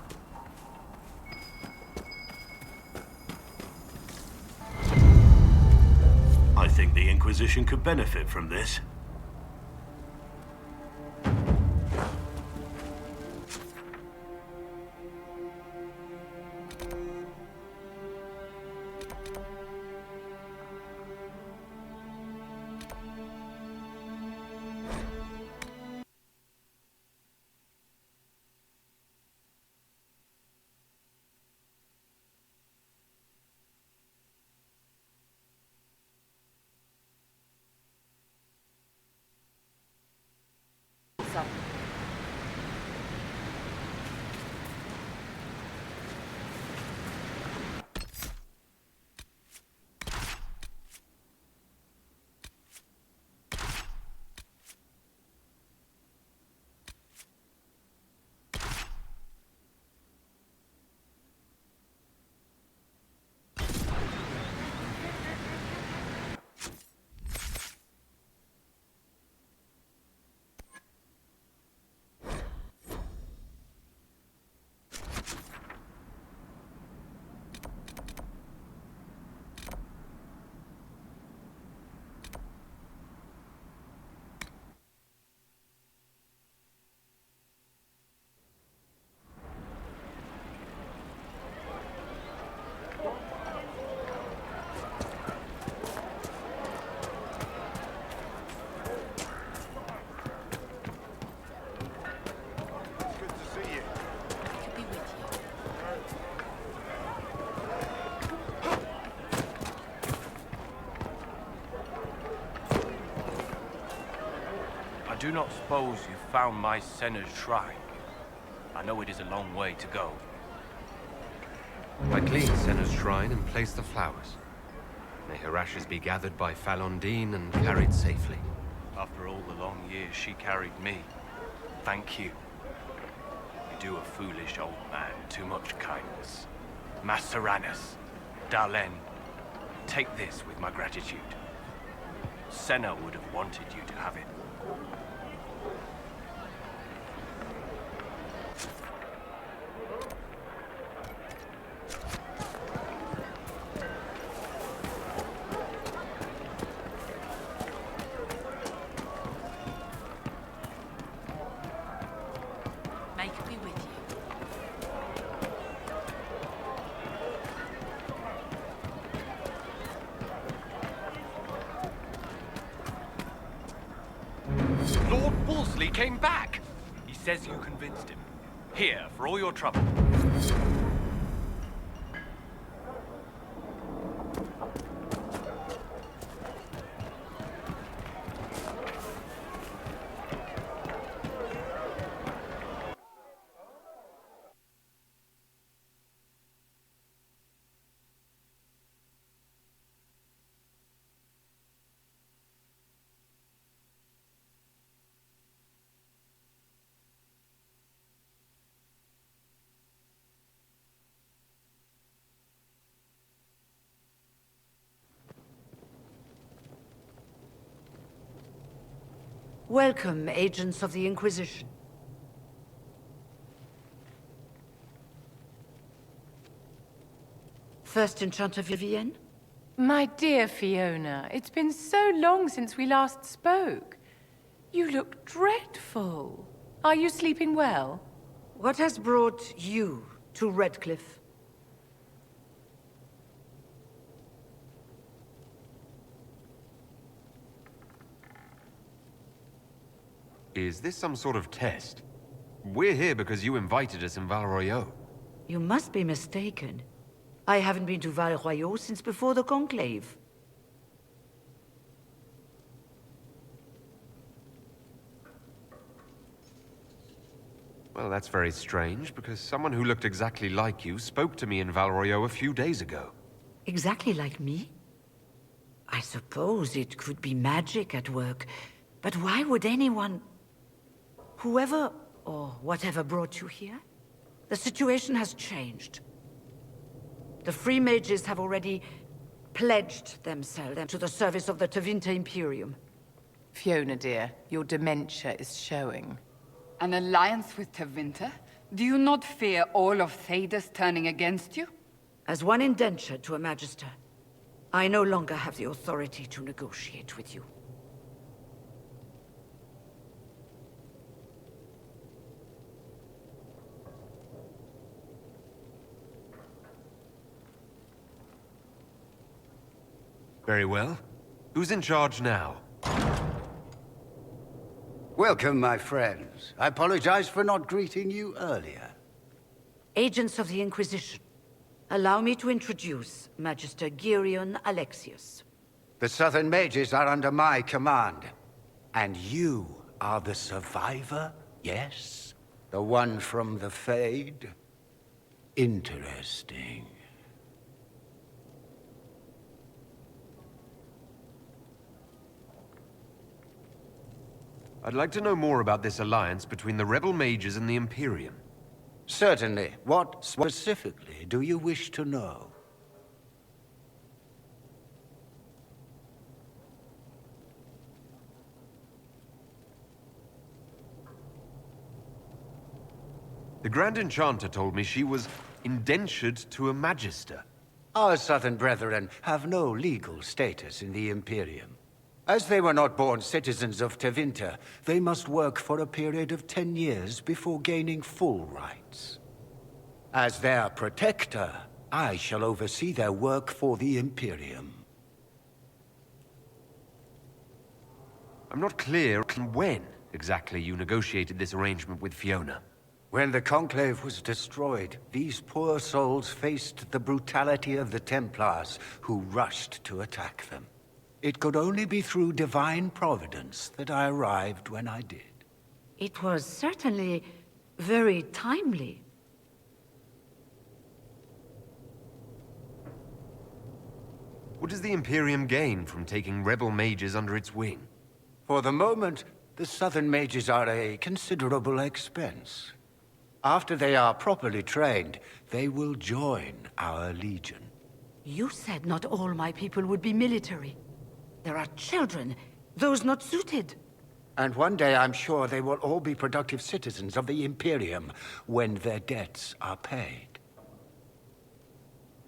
I think the Inquisition could benefit from this. I do not suppose you found my Senna's shrine. I know it is a long way to go. I cleaned Senna's shrine and placed the flowers. May her ashes be gathered by Falondine and carried safely. After all the long years she carried me, thank you. do a foolish old man too much kindness. Masteranus, Darlen, take this with my gratitude. Senna would have wanted you to have it. May it be with you. Lord Wolseley came back! He says you convinced him. Here, for all your trouble. Welcome, agents of the Inquisition. First Enchanter Vivienne? My dear Fiona, it's been so long since we last spoke. You look dreadful. Are you sleeping well? What has brought you to Redcliffe? Is this some sort of test? We're here because you invited us in Val Royeaux. You must be mistaken. I haven't been to Val Royeaux since before the Conclave. Well, that's very strange, because someone who looked exactly like you spoke to me in Val Royeaux a few days ago. Exactly like me? I suppose it could be magic at work, but why would anyone... Whoever or whatever brought you here? The situation has changed. The Free Mages have already pledged themselves to the service of the Tevinter Imperium. Fiona, dear, your dementia is showing. An alliance with Tevinter? Do you not fear all of Thedas turning against you? As one indentured to a Magister, I no longer have the authority to negotiate with you. Very well. Who's in charge now? Welcome, my friends. I apologize for not greeting you earlier. Agents of the Inquisition, allow me to introduce Magister Girion Alexius. The Southern Mages are under my command. And you are the survivor, yes? The one from the Fade? Interesting. I'd like to know more about this alliance between the rebel mages and the Imperium. Certainly. What specifically do you wish to know? The Grand Enchanter told me she was indentured to a Magister. Our Southern brethren have no legal status in the Imperium. As they were not born citizens of Tevinter, they must work for a period of 10 years before gaining full rights. As their protector, I shall oversee their work for the Imperium. I'm not clear when exactly you negotiated this arrangement with Fiona. When the Conclave was destroyed, these poor souls faced the brutality of the Templars, who rushed to attack them. It could only be through divine providence that I arrived when I did. It was certainly very timely. What does the Imperium gain from taking rebel mages under its wing? For the moment, the Southern Mages are a considerable expense. After they are properly trained, they will join our legion. You said not all my people would be military. There are children, those not suited. And one day I'm sure they will all be productive citizens of the Imperium when their debts are paid.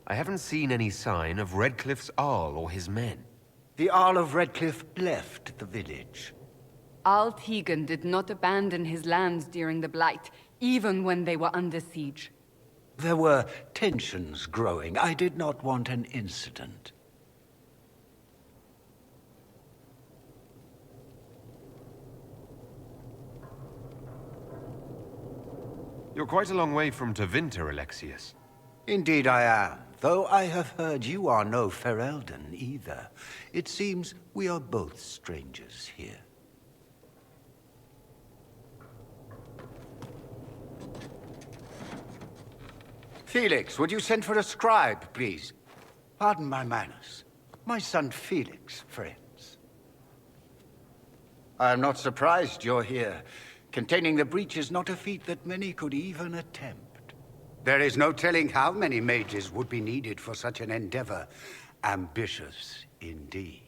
I haven't seen any sign of Redcliffe's Arl or his men. The Arl of Redcliffe left the village. Al Tegan did not abandon his lands during the Blight, even when they were under siege. There were tensions growing. I did not want an incident. You're quite a long way from Tevinter, Alexius. Indeed I am, though I have heard you are no Ferelden either. It seems we are both strangers here. Felix, would you send for a scribe, please? Pardon my manners. My son Felix, friends. I am not surprised you're here. Containing the breach is not a feat that many could even attempt. There is no telling how many mages would be needed for such an endeavor. Ambitious, indeed.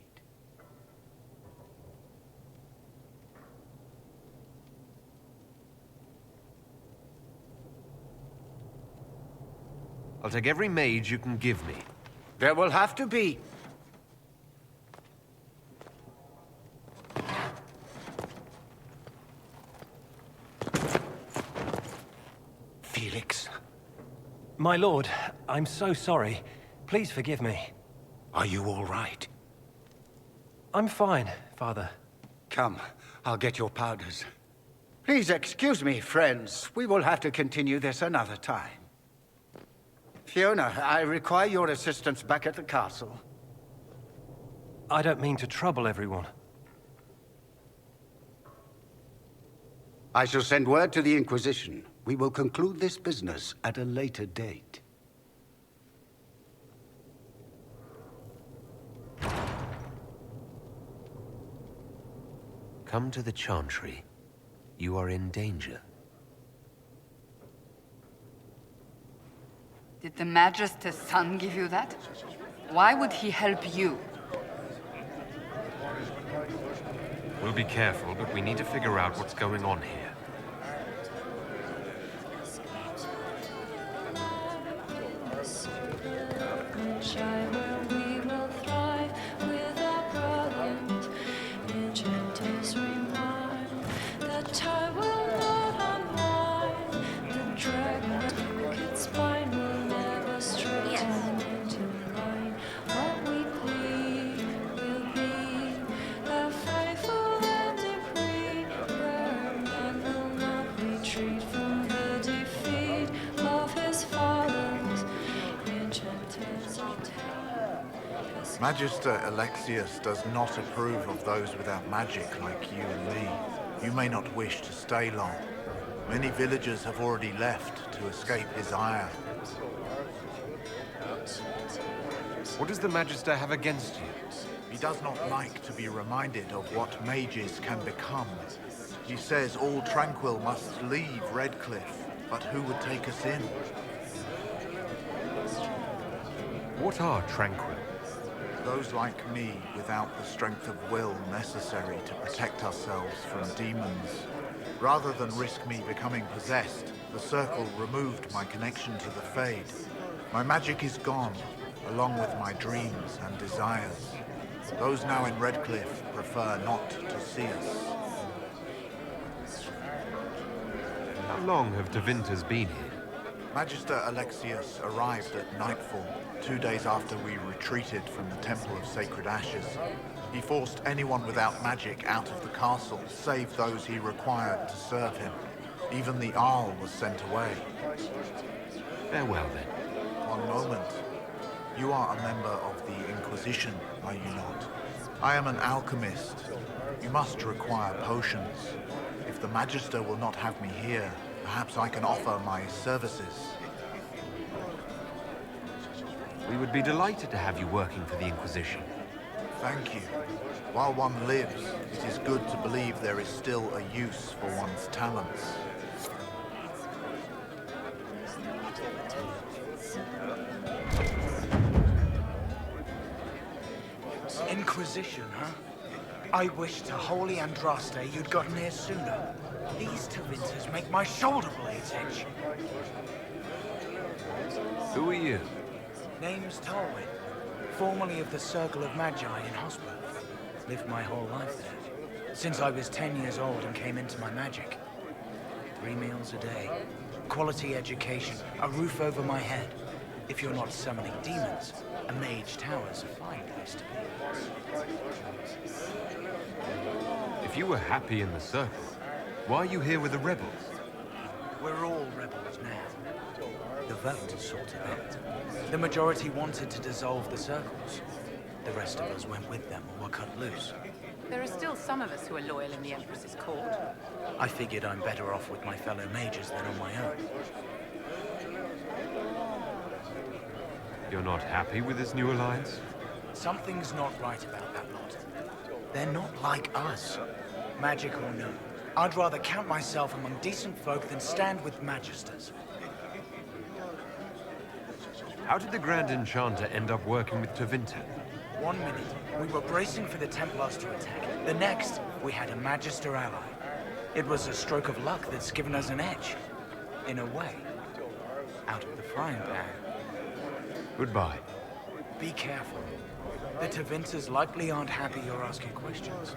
I'll take every mage you can give me. There will have to be. Felix. My lord, I'm so sorry. Please forgive me. Are you all right? I'm fine, Father. Come, I'll get your powders. Please excuse me, friends. We will have to continue this another time. Fiona, I require your assistance back at the castle. I don't mean to trouble everyone. I shall send word to the Inquisition. We will conclude this business at a later date. Come to the Chantry. You are in danger. Did the Magister's son give you that? Why would he help you? We'll be careful, but we need to figure out what's going on here. Magister Alexius does not approve of those without magic like you and me. You may not wish to stay long. Many villagers have already left to escape his ire. What does the Magister have against you? He does not like to be reminded of what mages can become. He says all tranquil must leave Redcliffe, but who would take us in? What are tranquil? Those like me without the strength of will necessary to protect ourselves from demons. Rather than risk me becoming possessed, the Circle removed my connection to the Fade. My magic is gone, along with my dreams and desires. Those now in Redcliffe prefer not to see us. How long have Tevinters been here? Magister Alexius arrived at nightfall, 2 days after we retreated from the Temple of Sacred Ashes. He forced anyone without magic out of the castle, save those he required to serve him. Even the Arl was sent away. Farewell, then. One moment. You are a member of the Inquisition, are you not? I am an alchemist. You must require potions. If the Magister will not have me here, perhaps I can offer my services. We would be delighted to have you working for the Inquisition. Thank you. While one lives, it is good to believe there is still a use for one's talents. Inquisition, huh? I wish to holy Andraste you'd gotten here sooner. These Tevinters make my shoulder blades itch. Who are you? Name's Tolwyn, formerly of the Circle of Magi in Hosper. Lived my whole life there, since I was 10 years old and came into my magic. 3 meals a day, quality education, a roof over my head. If you're not summoning demons, a mage tower's a fine place to be. If you were happy in the Circle, why are you here with the rebels? We're all rebels now. The vote is sorted out. The majority wanted to dissolve the Circles. The rest of us went with them or were cut loose. There are still some of us who are loyal in the Empress's court. I figured I'm better off with my fellow mages than on my own. You're not happy with this new alliance? Something's not right about that lot. They're not like us. Magic or no, I'd rather count myself among decent folk than stand with magisters. How did the Grand Enchanter end up working with Tevinter? 1 minute, we were bracing for the Templars to attack. The next, we had a Magister ally. It was a stroke of luck that's given us an edge. In a way. Out of the frying pan. Goodbye. Be careful. The Tevinters likely aren't happy you're asking questions.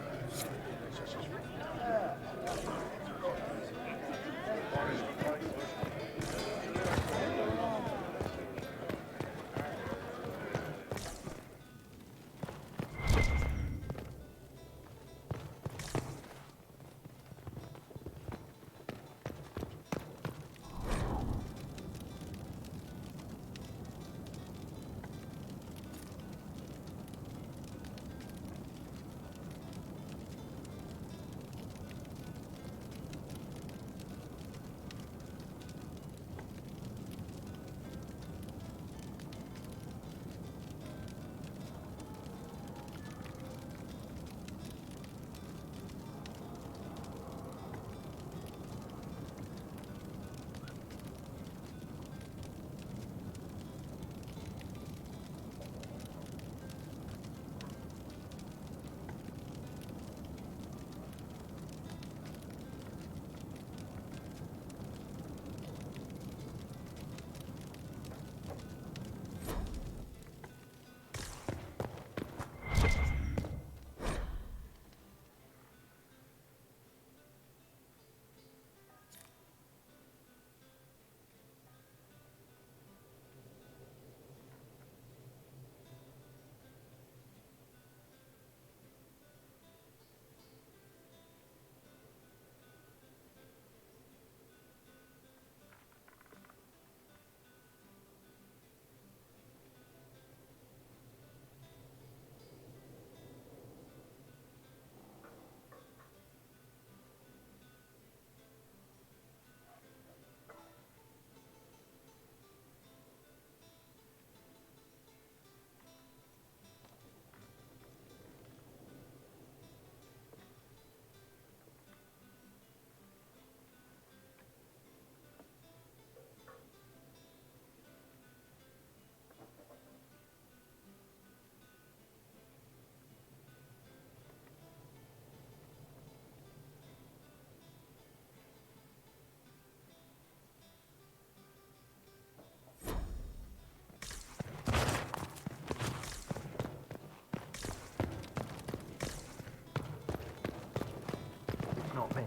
Not me.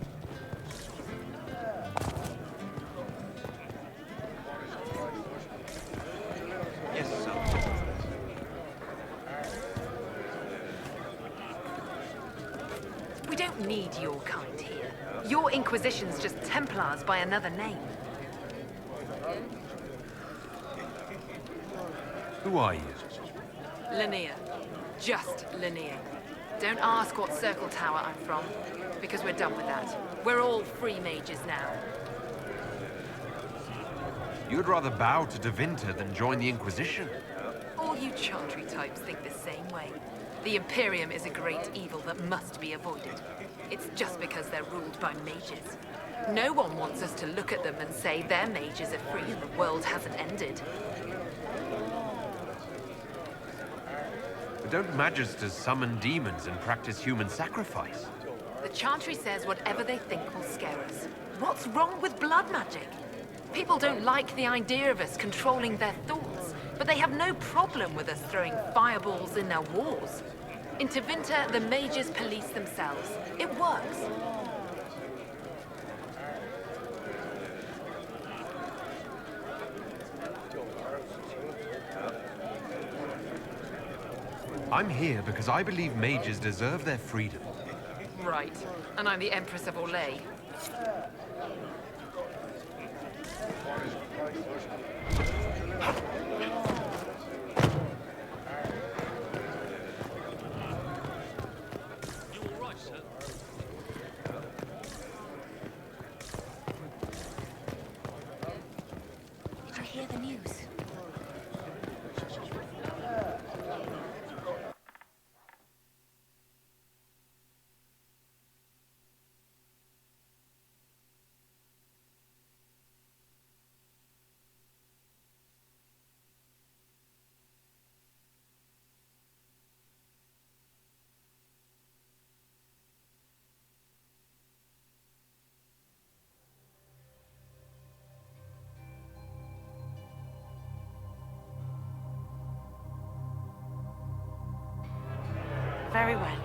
Yes, sir. We don't need your kind here. Your Inquisition's just Templars by another name. Who are you? Linnea. Just Linnea. Don't ask what Circle Tower I'm from, because we're done with that. We're all free mages now. You'd rather bow to Tevinter than join the Inquisition? All you Chantry types think the same way. The Imperium is a great evil that must be avoided. It's just because they're ruled by mages. No one wants us to look at them and say their mages are free and the world hasn't ended. The don't magisters summon demons and practice human sacrifice? The Chantry says whatever they think will scare us. What's wrong with blood magic? People don't like the idea of us controlling their thoughts, but they have no problem with us throwing fireballs in their wars. In Tevinter, the mages police themselves. It works. I'm here because I believe mages deserve their freedom. Right. And I'm the Empress of Orlais. Did you hear the news? Very well.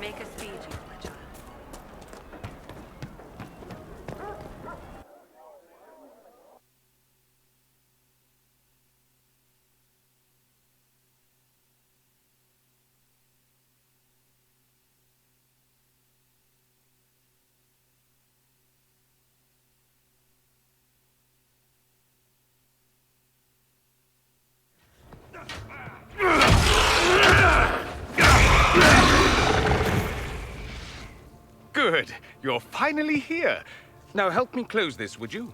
Make a speed, you my child. Good. You're finally here. Now help me close this, would you?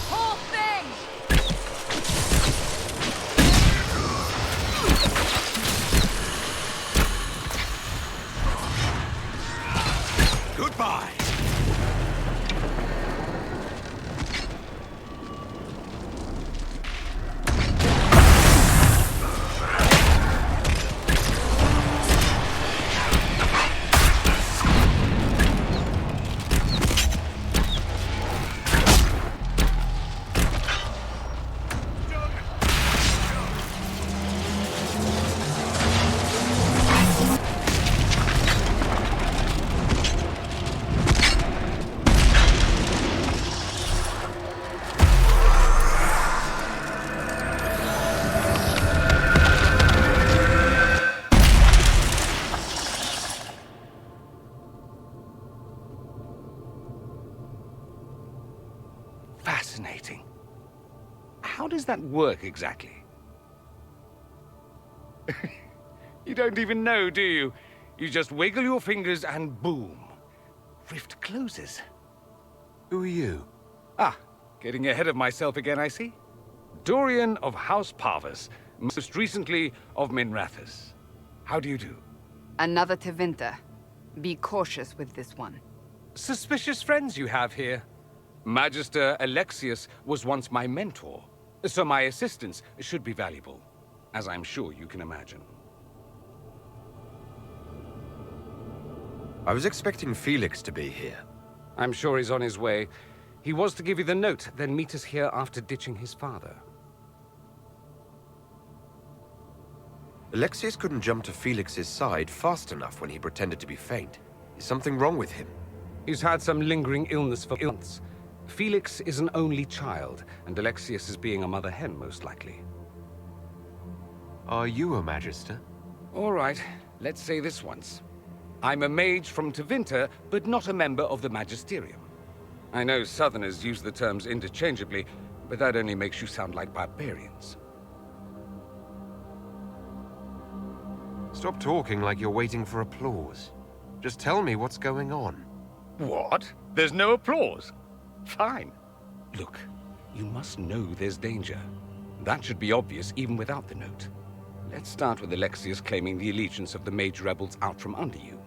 Whole thing! Goodbye. Fascinating. How does that work exactly? You don't even know, do you? You just wiggle your fingers and boom. Rift closes. Who are you? Ah, getting ahead of myself again, I see. Dorian of House Parvus, most recently of Minrathous. How do you do? Another Tevinter. Be cautious with this one. Suspicious friends you have here. Magister Alexius was once my mentor, so my assistance should be valuable, as I'm sure you can imagine. I was expecting Felix to be here. I'm sure he's on his way. He was to give you the note, then meet us here after ditching his father. Alexius couldn't jump to Felix's side fast enough when he pretended to be faint. Is something wrong with him? He's had some lingering illness for months. Felix is an only child, and Alexius is being a mother hen, most likely. Are you a Magister? All right, let's say this once. I'm a mage from Tevinter, but not a member of the Magisterium. I know Southerners use the terms interchangeably, but that only makes you sound like barbarians. Stop talking like you're waiting for applause. Just tell me what's going on. What? There's no applause? Fine. Look, you must know there's danger. That should be obvious even without the note. Let's start with Alexius claiming the allegiance of the mage rebels out from under you.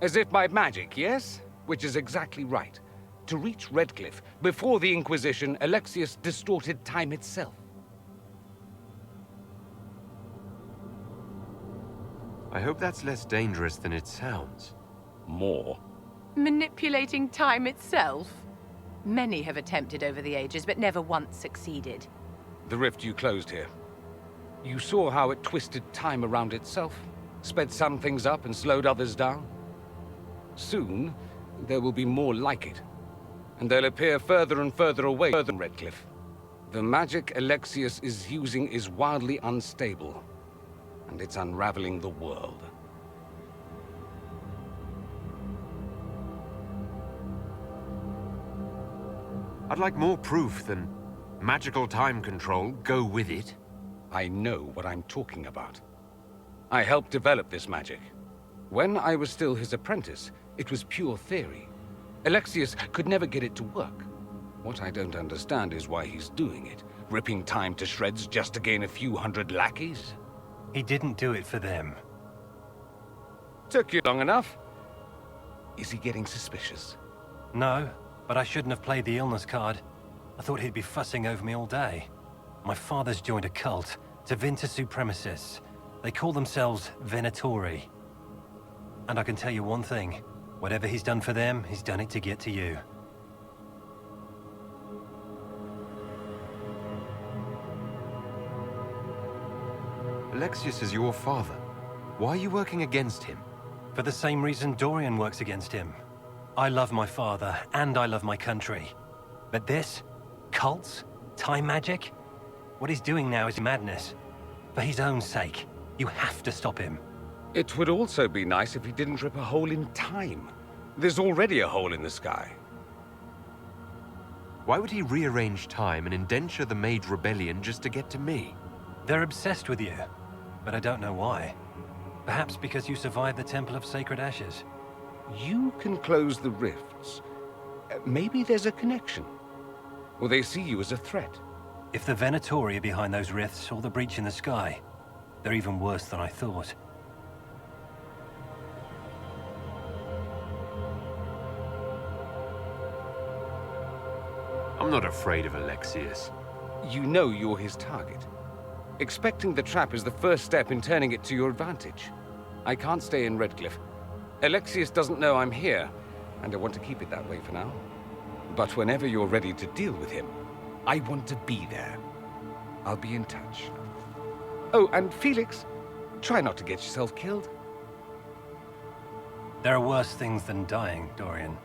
As if by magic, yes? Which is exactly right. To reach Redcliffe, before the Inquisition, Alexius distorted time itself. I hope that's less dangerous than it sounds. More? Manipulating time itself? Many have attempted over the ages, but never once succeeded. The rift you closed here. You saw how it twisted time around itself, sped some things up and slowed others down. Soon, there will be more like it, and they'll appear further and further away from Redcliffe. The magic Alexius is using is wildly unstable, and it's unraveling the world. I'd like more proof than magical time control. Go with it. I know what I'm talking about. I helped develop this magic. When I was still his apprentice, it was pure theory. Alexius could never get it to work. What I don't understand is why he's doing it, ripping time to shreds just to gain a few hundred lackeys. He didn't do it for them. Took you long enough. Is he getting suspicious? No, but I shouldn't have played the illness card. I thought he'd be fussing over me all day. My father's joined a cult, Tevinter Supremacists. They call themselves Venatori. And I can tell you one thing. Whatever he's done for them, he's done it to get to you. Alexius is your father. Why are you working against him? For the same reason Dorian works against him. I love my father, and I love my country. But this? Cults? Time magic? What he's doing now is madness. For his own sake. You have to stop him. It would also be nice if he didn't rip a hole in time. There's already a hole in the sky. Why would he rearrange time and indenture the Mage Rebellion just to get to me? They're obsessed with you, but I don't know why. Perhaps because you survived the Temple of Sacred Ashes. You can close the rifts. Maybe there's a connection. Or they see you as a threat. If the Venatori are behind those rifts or the breach in the sky, they're even worse than I thought. I'm not afraid of Alexius. You know you're his target. Expecting the trap is the first step in turning it to your advantage. I can't stay in Redcliffe. Alexius doesn't know I'm here, and I want to keep it that way for now. But whenever you're ready to deal with him, I want to be there. I'll be in touch. Oh, and Felix, try not to get yourself killed. There are worse things than dying, Dorian.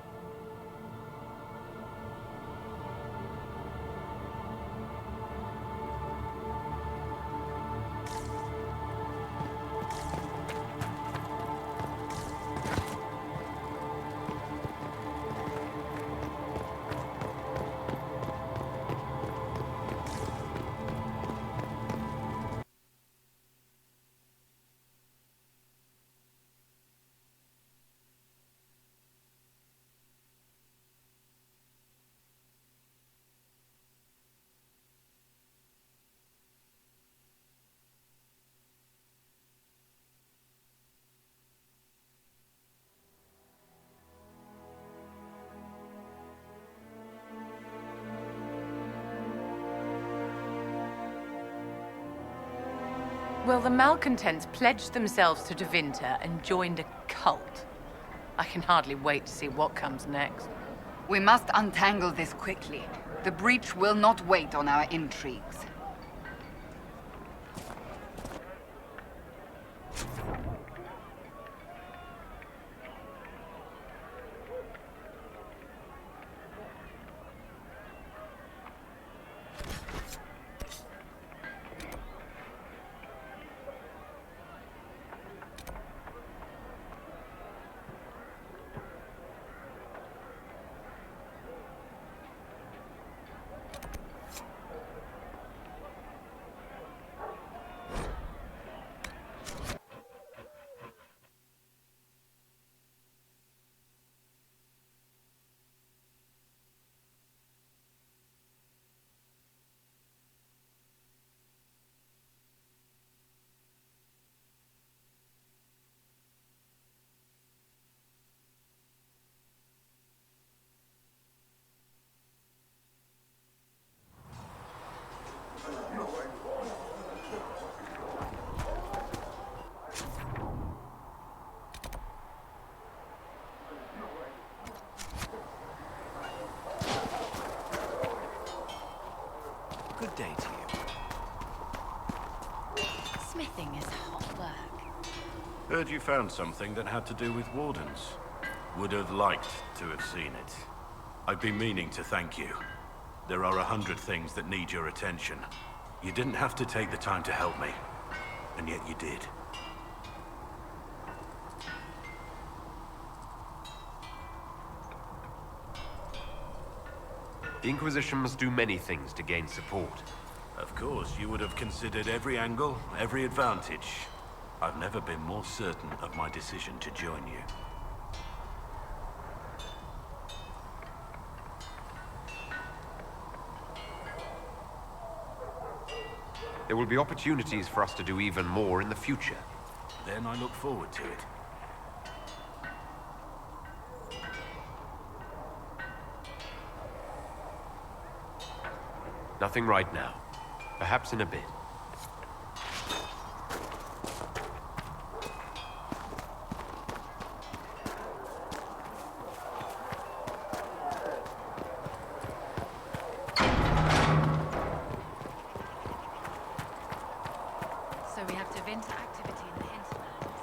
Well, the malcontents pledged themselves to Tevinter and joined a cult. I can hardly wait to see what comes next. We must untangle this quickly. The breach will not wait on our intrigues. Smithing is hot work. Heard you found something that had to do with wardens. Would have liked to have seen it. I've been meaning to thank you. There are 100 things that need your attention. You didn't have to take the time to help me, and yet you did. The Inquisition must do many things to gain support. Of course, you would have considered every angle, every advantage. I've never been more certain of my decision to join you. There will be opportunities for us to do even more in the future. Then I look forward to it. Nothing right now. Perhaps in a bit. So we have Tevinter activity in the hinterlands.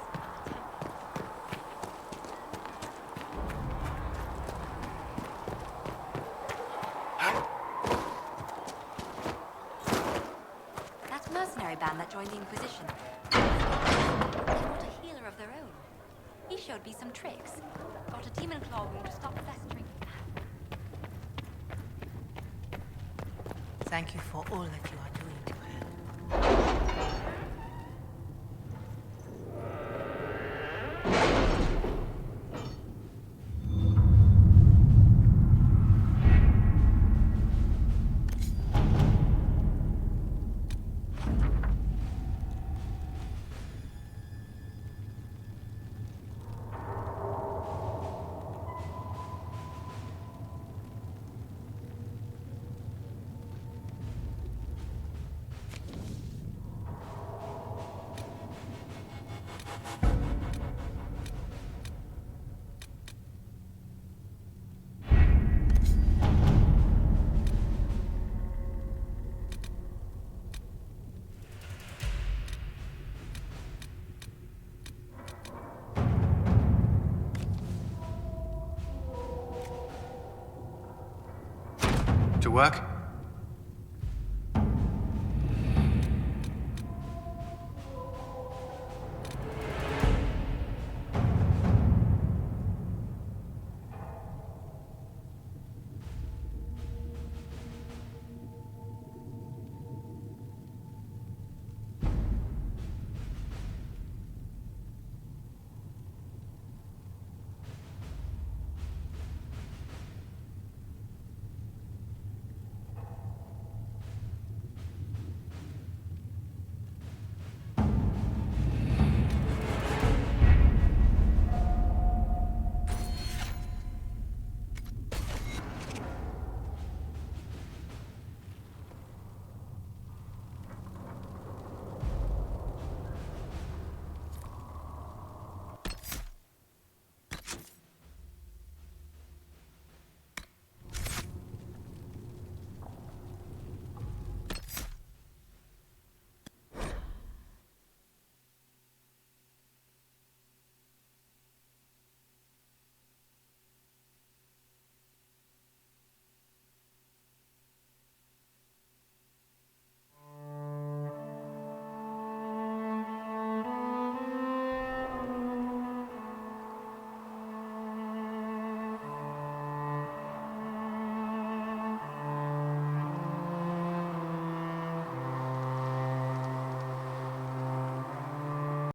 That mercenary band that joined the Inquisition. They brought a healer of their own. He showed me some tricks. Got a demon claw wound to stop festering. Thank you for all that you are doing to her. To work?